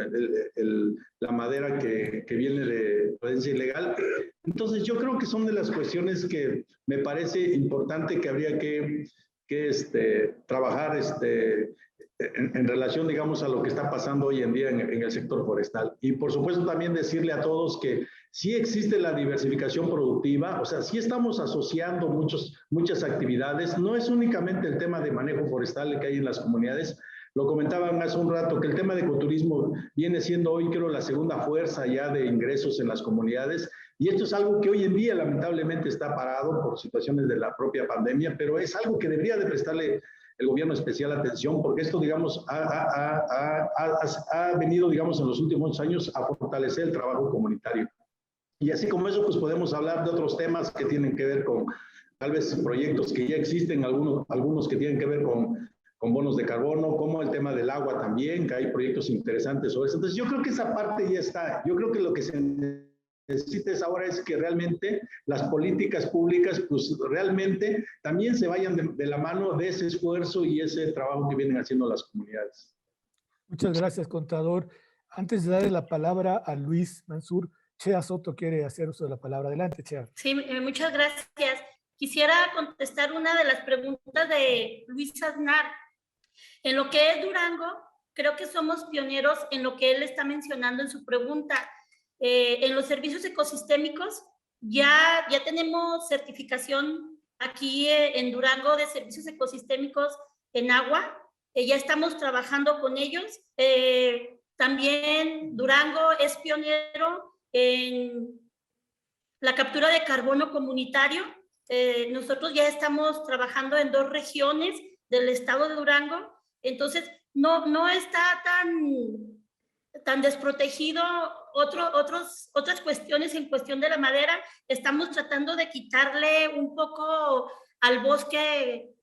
la madera que viene de procedencia ilegal. Entonces yo creo que son de las cuestiones que me parece importante que habría que trabajar en relación, digamos, a lo que está pasando hoy en día en el sector forestal. Y por supuesto también decirle a todos que sí existe la diversificación productiva, o sea, sí estamos asociando muchas actividades, no es únicamente el tema de manejo forestal que hay en las comunidades, lo comentaban hace un rato, que el tema de ecoturismo viene siendo hoy, creo, la segunda fuerza ya de ingresos en las comunidades, y esto es algo que hoy en día lamentablemente está parado por situaciones de la propia pandemia, pero es algo que debería de prestarle el gobierno especial atención, porque esto, digamos, ha venido, digamos, en los últimos años a fortalecer el trabajo comunitario. Y así como eso, pues podemos hablar de otros temas que tienen que ver con, tal vez, proyectos que ya existen, algunos que tienen que ver con bonos de carbono, como el tema del agua también, que hay proyectos interesantes sobre eso. Entonces, yo creo que esa parte ya está. Yo creo que lo que se necesita ahora es que realmente las políticas públicas, pues realmente también se vayan de la mano de ese esfuerzo y ese trabajo que vienen haciendo las comunidades.
Muchas gracias, contador. Antes de darle la palabra a Luis Mansur, Chea Soto quiere hacer uso de la palabra. Adelante, Chea.
Sí, muchas gracias. Quisiera contestar una de las preguntas de Luis Aznar. En lo que es Durango, creo que somos pioneros en lo que él está mencionando en su pregunta. En los servicios ecosistémicos ya tenemos certificación aquí en Durango de servicios ecosistémicos en agua. Ya estamos trabajando con ellos. También Durango es pionero en la captura de carbono comunitario. Nosotros ya estamos trabajando en 2 regiones del estado de Durango, entonces no está tan desprotegido otras cuestiones en cuestión de la madera. Estamos tratando de quitarle un poco al bosque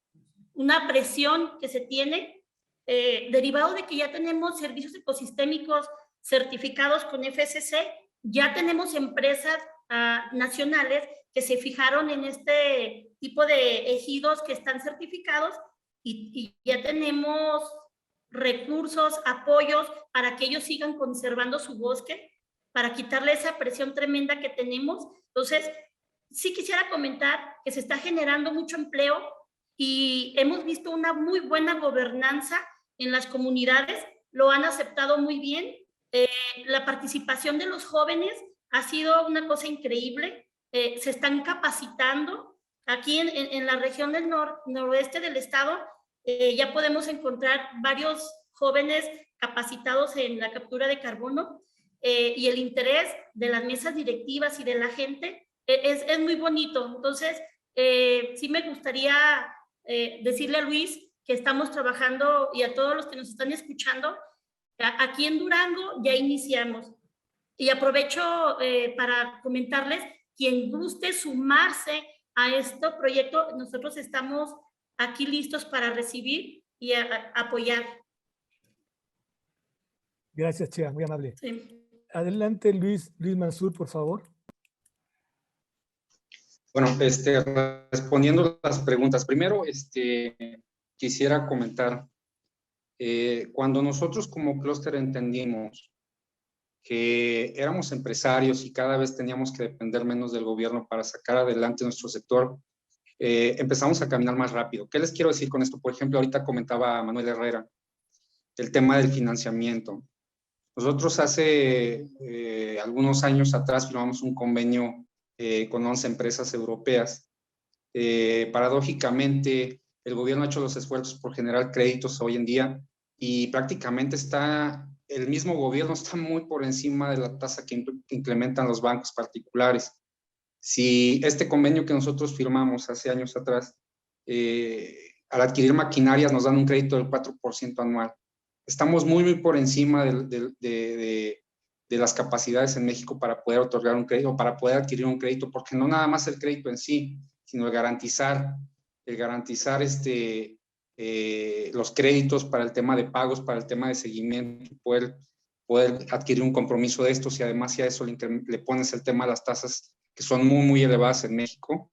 una presión que se tiene, derivado de que ya tenemos servicios ecosistémicos certificados con FSC, ya tenemos empresas nacionales que se fijaron en este tipo de ejidos que están certificados y ya tenemos recursos, apoyos para que ellos sigan conservando su bosque, para quitarle esa presión tremenda que tenemos. Entonces, sí quisiera comentar que se está generando mucho empleo y hemos visto una muy buena gobernanza en las comunidades, lo han aceptado muy bien. La participación de los jóvenes ha sido una cosa increíble, se están capacitando. Aquí en la región del noroeste del estado ya podemos encontrar varios jóvenes capacitados en la captura de carbono y el interés de las mesas directivas y de la gente es muy bonito. Entonces, sí me gustaría decirle a Luis que estamos trabajando, y a todos los que nos están escuchando, aquí en Durango ya iniciamos. Y aprovecho para comentarles, quien guste sumarse a este proyecto, nosotros estamos aquí listos para recibir y apoyar.
Gracias, Chea, muy amable.
Sí.
Adelante, Luis Mansur, por favor.
Bueno, respondiendo las preguntas, primero quisiera comentar, cuando nosotros como clúster entendimos que éramos empresarios y cada vez teníamos que depender menos del gobierno para sacar adelante nuestro sector, empezamos a caminar más rápido. ¿Qué les quiero decir con esto? Por ejemplo, ahorita comentaba Manuel Herrera el tema del financiamiento. Nosotros hace algunos años atrás firmamos un convenio con 11 empresas europeas. Paradójicamente, el gobierno ha hecho los esfuerzos por generar créditos hoy en día y prácticamente el mismo gobierno está muy por encima de la tasa que implementan los bancos particulares. Si este convenio que nosotros firmamos hace años atrás, al adquirir maquinarias nos dan un crédito del 4% anual. Estamos muy por encima de las capacidades en México para poder otorgar un crédito, para poder adquirir un crédito, porque no nada más el crédito en sí, sino el garantizar los créditos para el tema de pagos, para el tema de seguimiento, poder adquirir un compromiso de estos, y además si a eso le pones el tema de las tasas que son muy elevadas en México.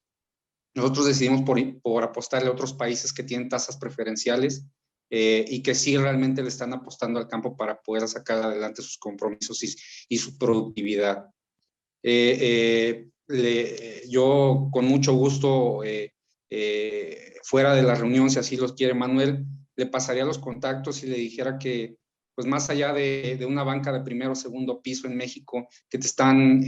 Nosotros decidimos por apostarle a otros países que tienen tasas preferenciales y que sí realmente le están apostando al campo para poder sacar adelante sus compromisos y su productividad. Yo con mucho gusto, fuera de la reunión, si así los quiere Manuel, le pasaría los contactos y le dijera que pues más allá de una banca de primero o segundo piso en México que te están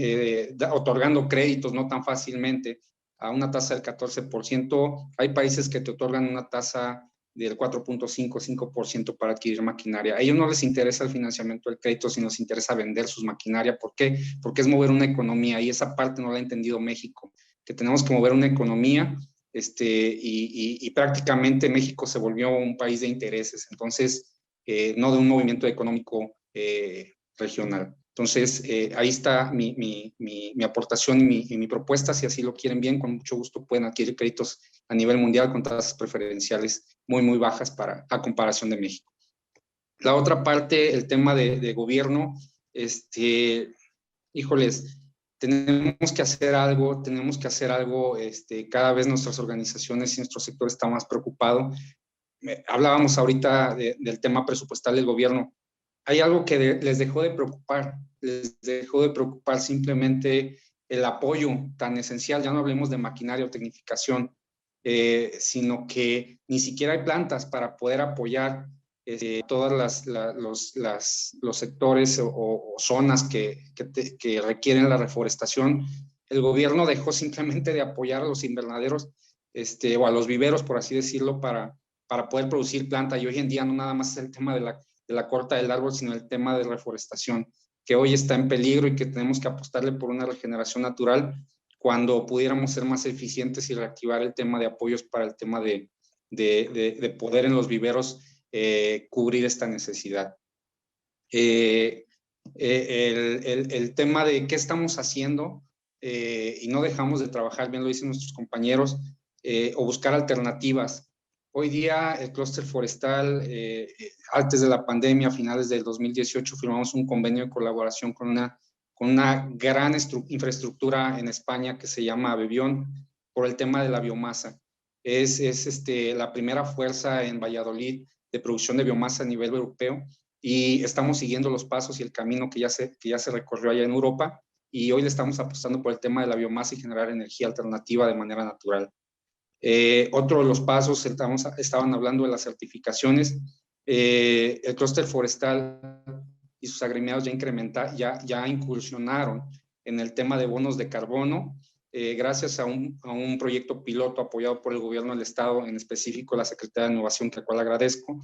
otorgando créditos no tan fácilmente a una tasa del 14%, hay países que te otorgan una tasa del 4.5% para adquirir maquinaria. A ellos no les interesa el financiamiento del crédito, sino les interesa vender sus maquinaria. ¿Por qué? Porque es mover una economía, y esa parte no la ha entendido México, que tenemos que mover una economía y prácticamente México se volvió un país de intereses. Entonces, no de un movimiento económico regional. Entonces, ahí está mi aportación y mi propuesta. Si así lo quieren bien, con mucho gusto pueden adquirir créditos a nivel mundial con tasas preferenciales muy bajas a comparación de México. La otra parte, el tema de gobierno, híjoles, tenemos que hacer algo, cada vez nuestras organizaciones y nuestro sector está más preocupado. Hablábamos ahorita del tema presupuestal del gobierno. Hay algo que les dejó de preocupar simplemente el apoyo tan esencial. Ya no hablemos de maquinaria o tecnificación, sino que ni siquiera hay plantas para poder apoyar todos los sectores o zonas que requieren la reforestación. El gobierno dejó simplemente de apoyar a los invernaderos o a los viveros, por así decirlo, para poder producir planta. Y hoy en día no nada más es el tema de la corta del árbol, sino el tema de reforestación, que hoy está en peligro y que tenemos que apostarle por una regeneración natural cuando pudiéramos ser más eficientes y reactivar el tema de apoyos para el tema de poder en los viveros cubrir esta necesidad. El tema de qué estamos haciendo y no dejamos de trabajar, bien lo dicen nuestros compañeros, o buscar alternativas, Hoy día el clúster forestal, antes de la pandemia, a finales del 2018, firmamos un convenio de colaboración con una gran infraestructura en España que se llama Bebión, por el tema de la biomasa. Es la primera fuerza en Valladolid de producción de biomasa a nivel europeo, y estamos siguiendo los pasos y el camino que ya se recorrió allá en Europa, y hoy le estamos apostando por el tema de la biomasa y generar energía alternativa de manera natural. Otro de los pasos, estaban hablando de las certificaciones. El clúster forestal y sus agremiados ya incursionaron en el tema de bonos de carbono, gracias a un proyecto piloto apoyado por el gobierno del estado, en específico la Secretaría de Innovación, que al cual agradezco.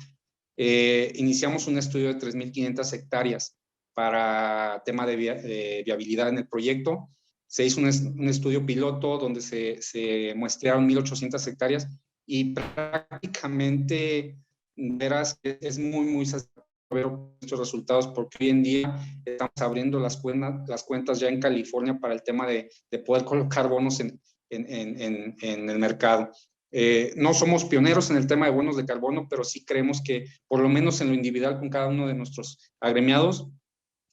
Iniciamos un estudio de 3.500 hectáreas para tema de viabilidad en el proyecto. Se hizo un estudio piloto donde se muestrearon 1.800 hectáreas y prácticamente, verás, es muy satisfactorio ver estos resultados, porque hoy en día estamos abriendo las cuentas ya en California para el tema de poder colocar bonos en el mercado. No somos pioneros en el tema de bonos de carbono, pero sí creemos que por lo menos en lo individual con cada uno de nuestros agremiados,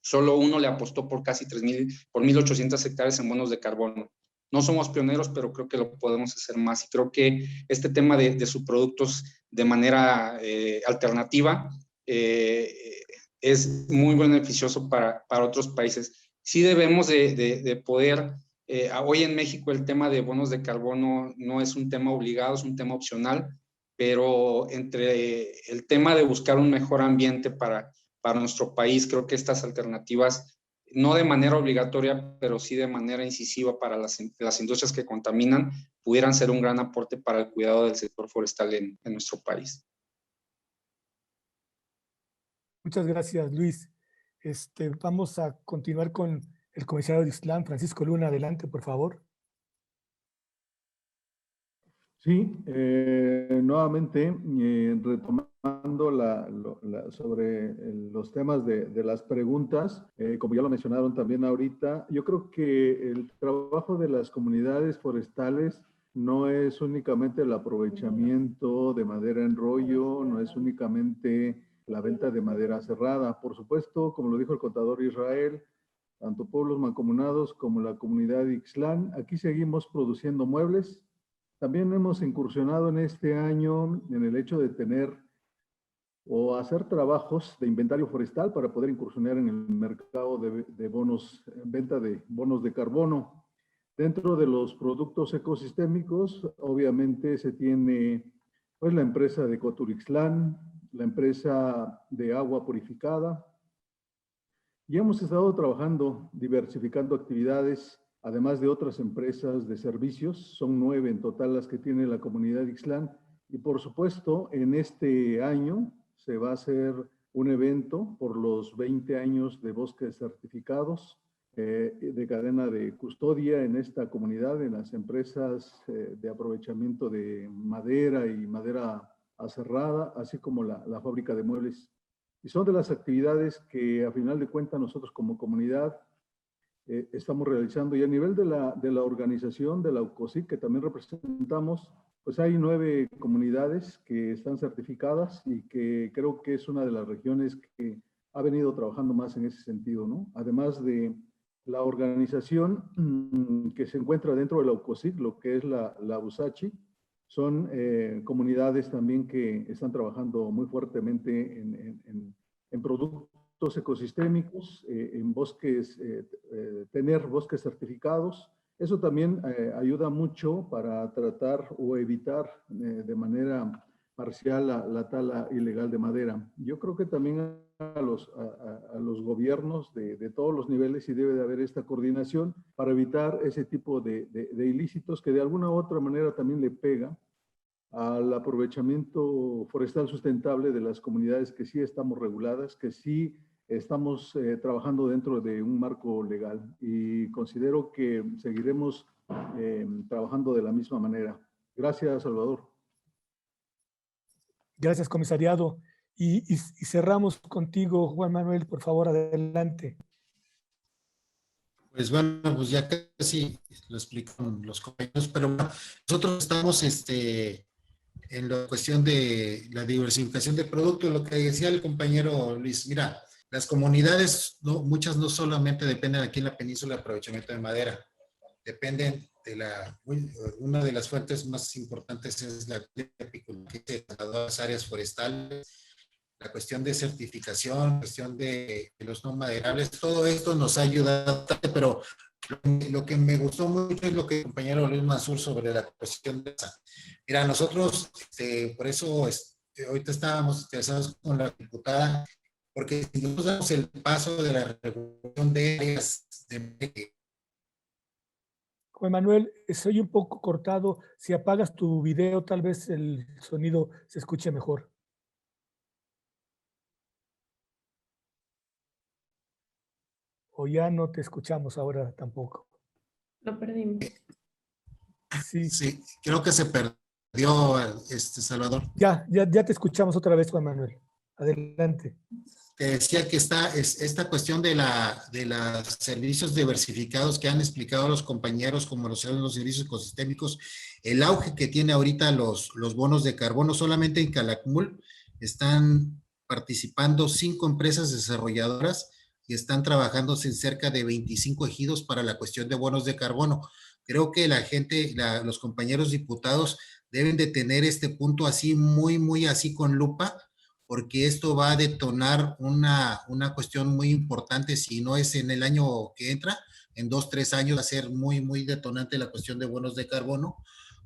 solo uno le apostó por casi 1.800 hectáreas en bonos de carbono. No somos pioneros, pero creo que lo podemos hacer más, y creo que este tema de subproductos de manera alternativa es muy beneficioso para otros países. Sí debemos de poder, hoy en México el tema de bonos de carbono no es un tema obligado, es un tema opcional, pero entre el tema de buscar un mejor ambiente para nuestro país, creo que estas alternativas, no de manera obligatoria, pero sí de manera incisiva para las industrias que contaminan, pudieran ser un gran aporte para el cuidado del sector forestal en nuestro país.
Muchas gracias, Luis. Vamos a continuar con el comisario de Ixtlán, Francisco Luna. Adelante, por favor.
Sí, nuevamente retomando sobre los temas de las preguntas, como ya lo mencionaron también ahorita, yo creo que el trabajo de las comunidades forestales no es únicamente el aprovechamiento de madera en rollo, no es únicamente la venta de madera cerrada. Por supuesto, como lo dijo el contador Israel, tanto pueblos mancomunados como la comunidad de Ixtlán, aquí seguimos produciendo muebles. También hemos incursionado en este año en el hecho de tener o hacer trabajos de inventario forestal para poder incursionar en el mercado de bonos, venta de bonos de carbono. Dentro de los productos ecosistémicos, obviamente se tiene pues la empresa de Coturixtlán, la empresa de agua purificada, y hemos estado trabajando, diversificando actividades, además de otras empresas de servicios. Son 9 en total las que tiene la comunidad de Ixtlán. Y por supuesto, en este año se va a hacer un evento por los 20 años de bosques certificados, de cadena de custodia en esta comunidad, en las empresas de aprovechamiento de madera y madera aserrada, así como la fábrica de muebles. Y son de las actividades que a final de cuentas nosotros como comunidad estamos realizando. Y a nivel de la organización de la UCOSIC, que también representamos, pues hay 9 comunidades que están certificadas, y que creo que es una de las regiones que ha venido trabajando más en ese sentido, ¿no? Además de la organización que se encuentra dentro de la UCOSIC, lo que es la USACHI, son comunidades también que están trabajando muy fuertemente en productos ecosistémicos, en bosques, tener bosques certificados. Eso también ayuda mucho para tratar o evitar de manera parcial la tala ilegal de madera. Yo creo que también a los gobiernos de todos los niveles sí debe de haber esta coordinación para evitar ese tipo de ilícitos que de alguna u otra manera también le pega al aprovechamiento forestal sustentable de las comunidades que sí estamos reguladas, que sí estamos trabajando dentro de un marco legal, y considero que seguiremos trabajando de la misma manera. Gracias, Salvador.
Gracias, comisariado. Y cerramos contigo, Juan Manuel, por favor, adelante.
Pues bueno, pues ya casi lo explicaron los compañeros, pero nosotros estamos la cuestión de la diversificación de productos, lo que decía el compañero Luis, mira, las comunidades, muchas no solamente dependen aquí en la península de aprovechamiento de madera, dependen de una de las fuentes más importantes es la apicultura, las áreas forestales, la cuestión de certificación, la cuestión de los no maderables, todo esto nos ha ayudado, pero lo que me gustó mucho es lo que el compañero Luis Mansur sobre la cuestión de esa. Mira, nosotros, por eso ahorita estábamos interesados con la diputada, porque si nosotros damos el paso de la regulación de áreas de...
Juan Manuel, soy un poco cortado. Si apagas tu video, tal vez el sonido se escuche mejor. O ya no te escuchamos ahora tampoco.
Lo perdimos.
Sí.
Sí, creo que se perdió, Salvador.
Ya te escuchamos otra vez, Juan Manuel. Adelante.
Te decía que esta cuestión de los servicios diversificados que han explicado los compañeros, como los servicios ecosistémicos, el auge que tiene ahorita los bonos de carbono, solamente en Calakmul están participando 5 empresas desarrolladoras y están trabajando en cerca de 25 ejidos para la cuestión de bonos de carbono. Creo que la gente, los compañeros diputados deben de tener este punto así, muy así con lupa, porque esto va a detonar una cuestión muy importante, si no es en el año que entra, en 2, 3 años va a ser muy detonante la cuestión de bonos de carbono,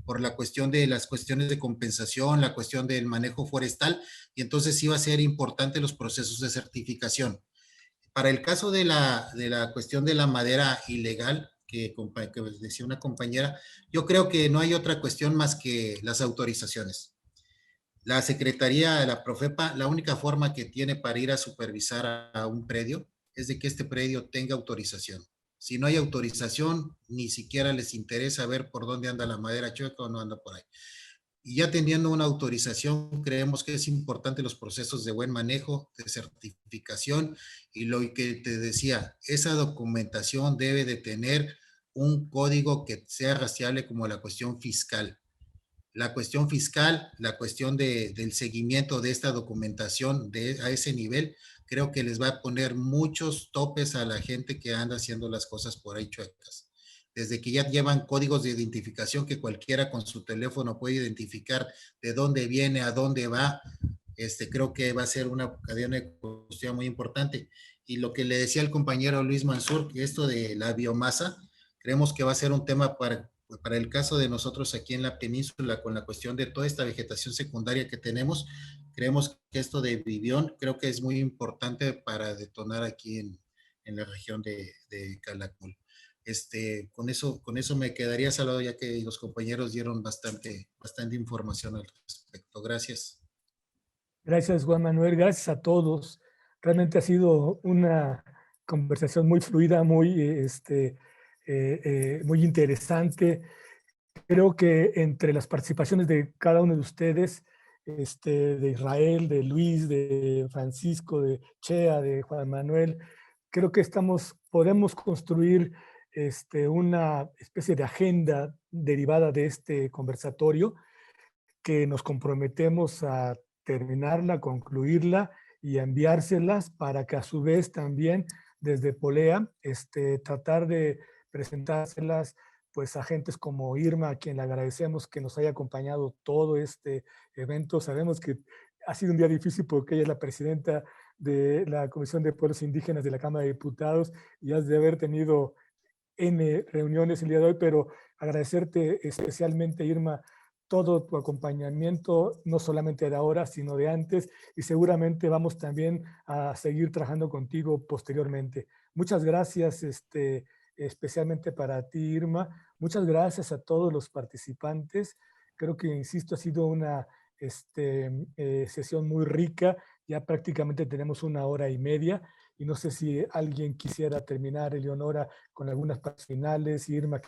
por la cuestión de las cuestiones de compensación, la cuestión del manejo forestal, y entonces sí va a ser importante los procesos de certificación. Para el caso de la cuestión de la madera ilegal, que decía una compañera, yo creo que no hay otra cuestión más que las autorizaciones. La Secretaría, la Profepa, la única forma que tiene para ir a supervisar a un predio es de que este predio tenga autorización. Si no hay autorización, ni siquiera les interesa ver por dónde anda la madera chueca o no anda por ahí. Y ya teniendo una autorización, creemos que es importante los procesos de buen manejo, de certificación, y lo que te decía, esa documentación debe de tener un código que sea rastreable, como la cuestión fiscal. La cuestión fiscal, la cuestión del seguimiento de esta documentación a ese nivel, creo que les va a poner muchos topes a la gente que anda haciendo las cosas por ahí chuecas. Desde que ya llevan códigos de identificación que cualquiera con su teléfono puede identificar de dónde viene, a dónde va, creo que va a ser una cadena de cuestión muy importante. Y lo que le decía el compañero Luis Mansur, que esto de la biomasa, creemos que va a ser un tema para el caso de nosotros aquí en la península, con la cuestión de toda esta vegetación secundaria que tenemos, creemos que esto de Vivión, creo que es muy importante para detonar aquí en la región de Calakmul. Con eso me quedaría, Salvador, ya que los compañeros dieron bastante información al respecto. Gracias.
Gracias, Juan Manuel. Gracias a todos. Realmente ha sido una conversación muy fluida, muy interesante. Creo que entre las participaciones de cada uno de ustedes, de Israel, de Luis, de Francisco, de Chea, de Juan Manuel, creo que podemos construir una especie de agenda derivada de este conversatorio, que nos comprometemos a terminarla, concluirla y enviárselas, para que a su vez también desde Polea tratar de presentárselas pues a gentes como Irma, a quien le agradecemos que nos haya acompañado todo este evento. Sabemos que ha sido un día difícil porque ella es la presidenta de la Comisión de Pueblos Indígenas de la Cámara de Diputados y has de haber tenido N reuniones el día de hoy, pero agradecerte especialmente, Irma, todo tu acompañamiento, no solamente de ahora, sino de antes, y seguramente vamos también a seguir trabajando contigo posteriormente. Muchas gracias, especialmente para ti, Irma. Muchas gracias a todos los participantes. Creo que, insisto, ha sido una sesión muy rica. Ya prácticamente tenemos 1 hora y media, y no sé si alguien quisiera terminar, Eleonora, con algunas partes finales, y Irma,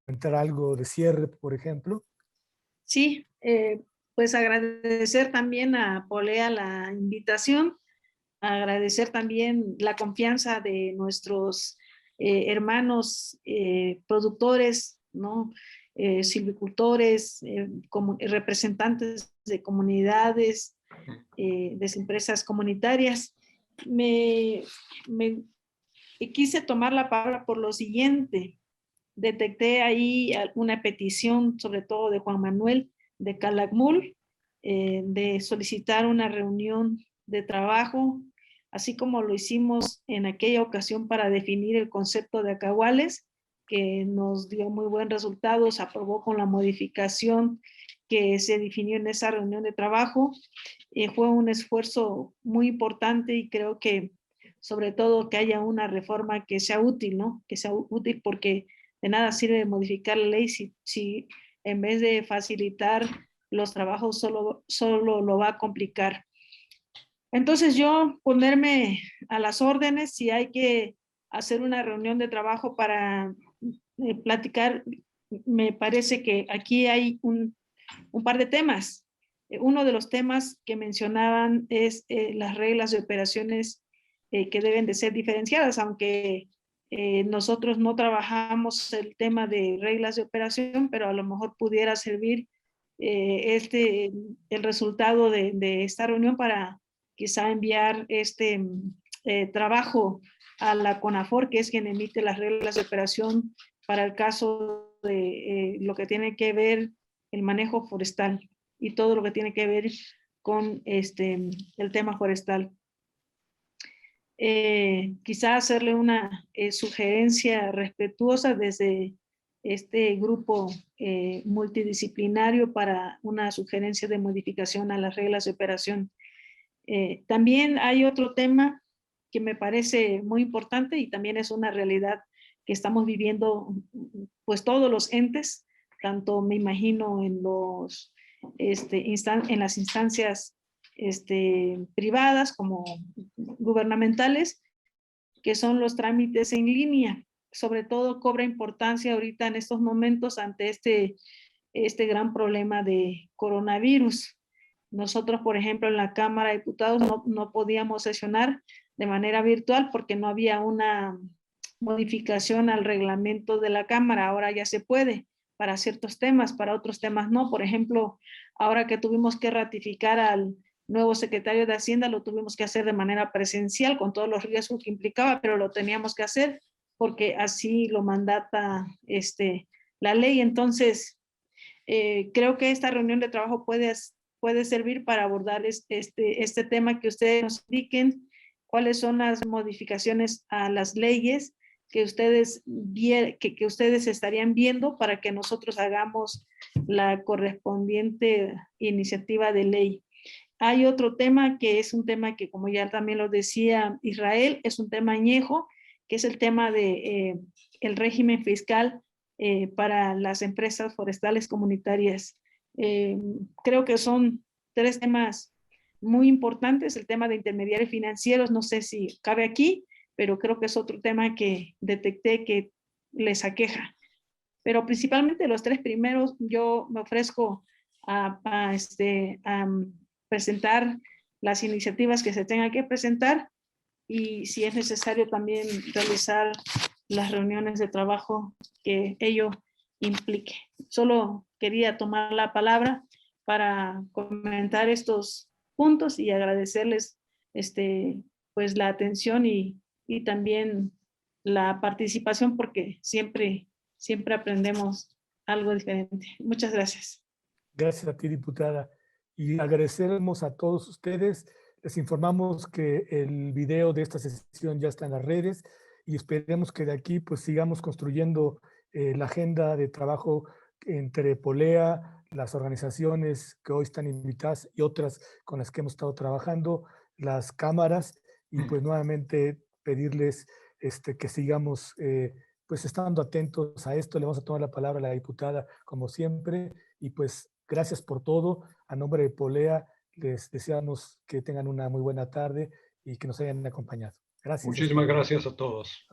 comentar algo de cierre, por ejemplo.
Sí, pues agradecer también a Polea la invitación, agradecer también la confianza de nuestros hermanos productores, ¿no? silvicultores, representantes de comunidades, de empresas comunitarias. Me quise tomar la palabra por lo siguiente. Detecté ahí una petición, sobre todo de Juan Manuel de Calakmul, de solicitar una reunión de trabajo, así como lo hicimos en aquella ocasión para definir el concepto de acahuales, que nos dio muy buen resultado, se aprobó con la modificación que se definió en esa reunión de trabajo. Fue un esfuerzo muy importante y creo que sobre todo que haya una reforma que sea útil, ¿no? Que sea útil, porque de nada sirve modificar la ley si en vez de facilitar los trabajos solo lo va a complicar. Entonces yo ponerme a las órdenes, si hay que hacer una reunión de trabajo para platicar, me parece que aquí hay un par de temas. Uno de los temas que mencionaban es las reglas de operaciones que deben de ser diferenciadas, aunque nosotros no trabajamos el tema de reglas de operación, pero a lo mejor pudiera servir el resultado de esta reunión para quizá enviar este trabajo a la CONAFOR, que es quien emite las reglas de operación para el caso de lo que tiene que ver el manejo forestal y todo lo que tiene que ver con el tema forestal. Quizá hacerle una sugerencia respetuosa desde este grupo multidisciplinario para una sugerencia de modificación a las reglas de operación. También hay otro tema que me parece muy importante y también es una realidad que estamos viviendo pues todos los entes, tanto me imagino en las instancias privadas como gubernamentales, que son los trámites en línea. Sobre todo cobra importancia ahorita en estos momentos ante este gran problema de coronavirus. Nosotros, por ejemplo, en la Cámara de Diputados no podíamos sesionar de manera virtual porque no había una modificación al reglamento de la Cámara. Ahora ya se puede para ciertos temas, para otros temas no. Por ejemplo, ahora que tuvimos que ratificar al nuevo secretario de Hacienda, lo tuvimos que hacer de manera presencial con todos los riesgos que implicaba, pero lo teníamos que hacer porque así lo mandata la ley. Entonces, creo que esta reunión de trabajo puede servir para abordar este tema, que ustedes nos indiquen cuáles son las modificaciones a las leyes que ustedes estarían viendo para que nosotros hagamos la correspondiente iniciativa de ley. Hay otro tema que es un tema que, como ya también lo decía Israel, es un tema añejo, que es el tema de el régimen fiscal para las empresas forestales comunitarias. Creo que son 3 temas muy importantes. El tema de intermediarios financieros, no sé si cabe aquí, pero creo que es otro tema que detecté que les aqueja. Pero principalmente los 3 primeros, yo me ofrezco a presentar las iniciativas que se tengan que presentar y si es necesario también realizar las reuniones de trabajo que ello implique. Solo quería tomar la palabra para comentar estos puntos y agradecerles pues la atención y también la participación, porque siempre aprendemos algo diferente. Muchas gracias.
Gracias a ti, diputada. Y agradecemos a todos ustedes. Les informamos que el video de esta sesión ya está en las redes y esperemos que de aquí pues sigamos construyendo la agenda de trabajo entre Polea, las organizaciones que hoy están invitadas y otras con las que hemos estado trabajando, las cámaras, y pues nuevamente pedirles que sigamos pues estando atentos a esto. Le vamos a tomar la palabra a la diputada como siempre y pues gracias por todo. A nombre de Polea les deseamos que tengan una muy buena tarde y que nos hayan acompañado. Gracias.
Muchísimas gracias a todos.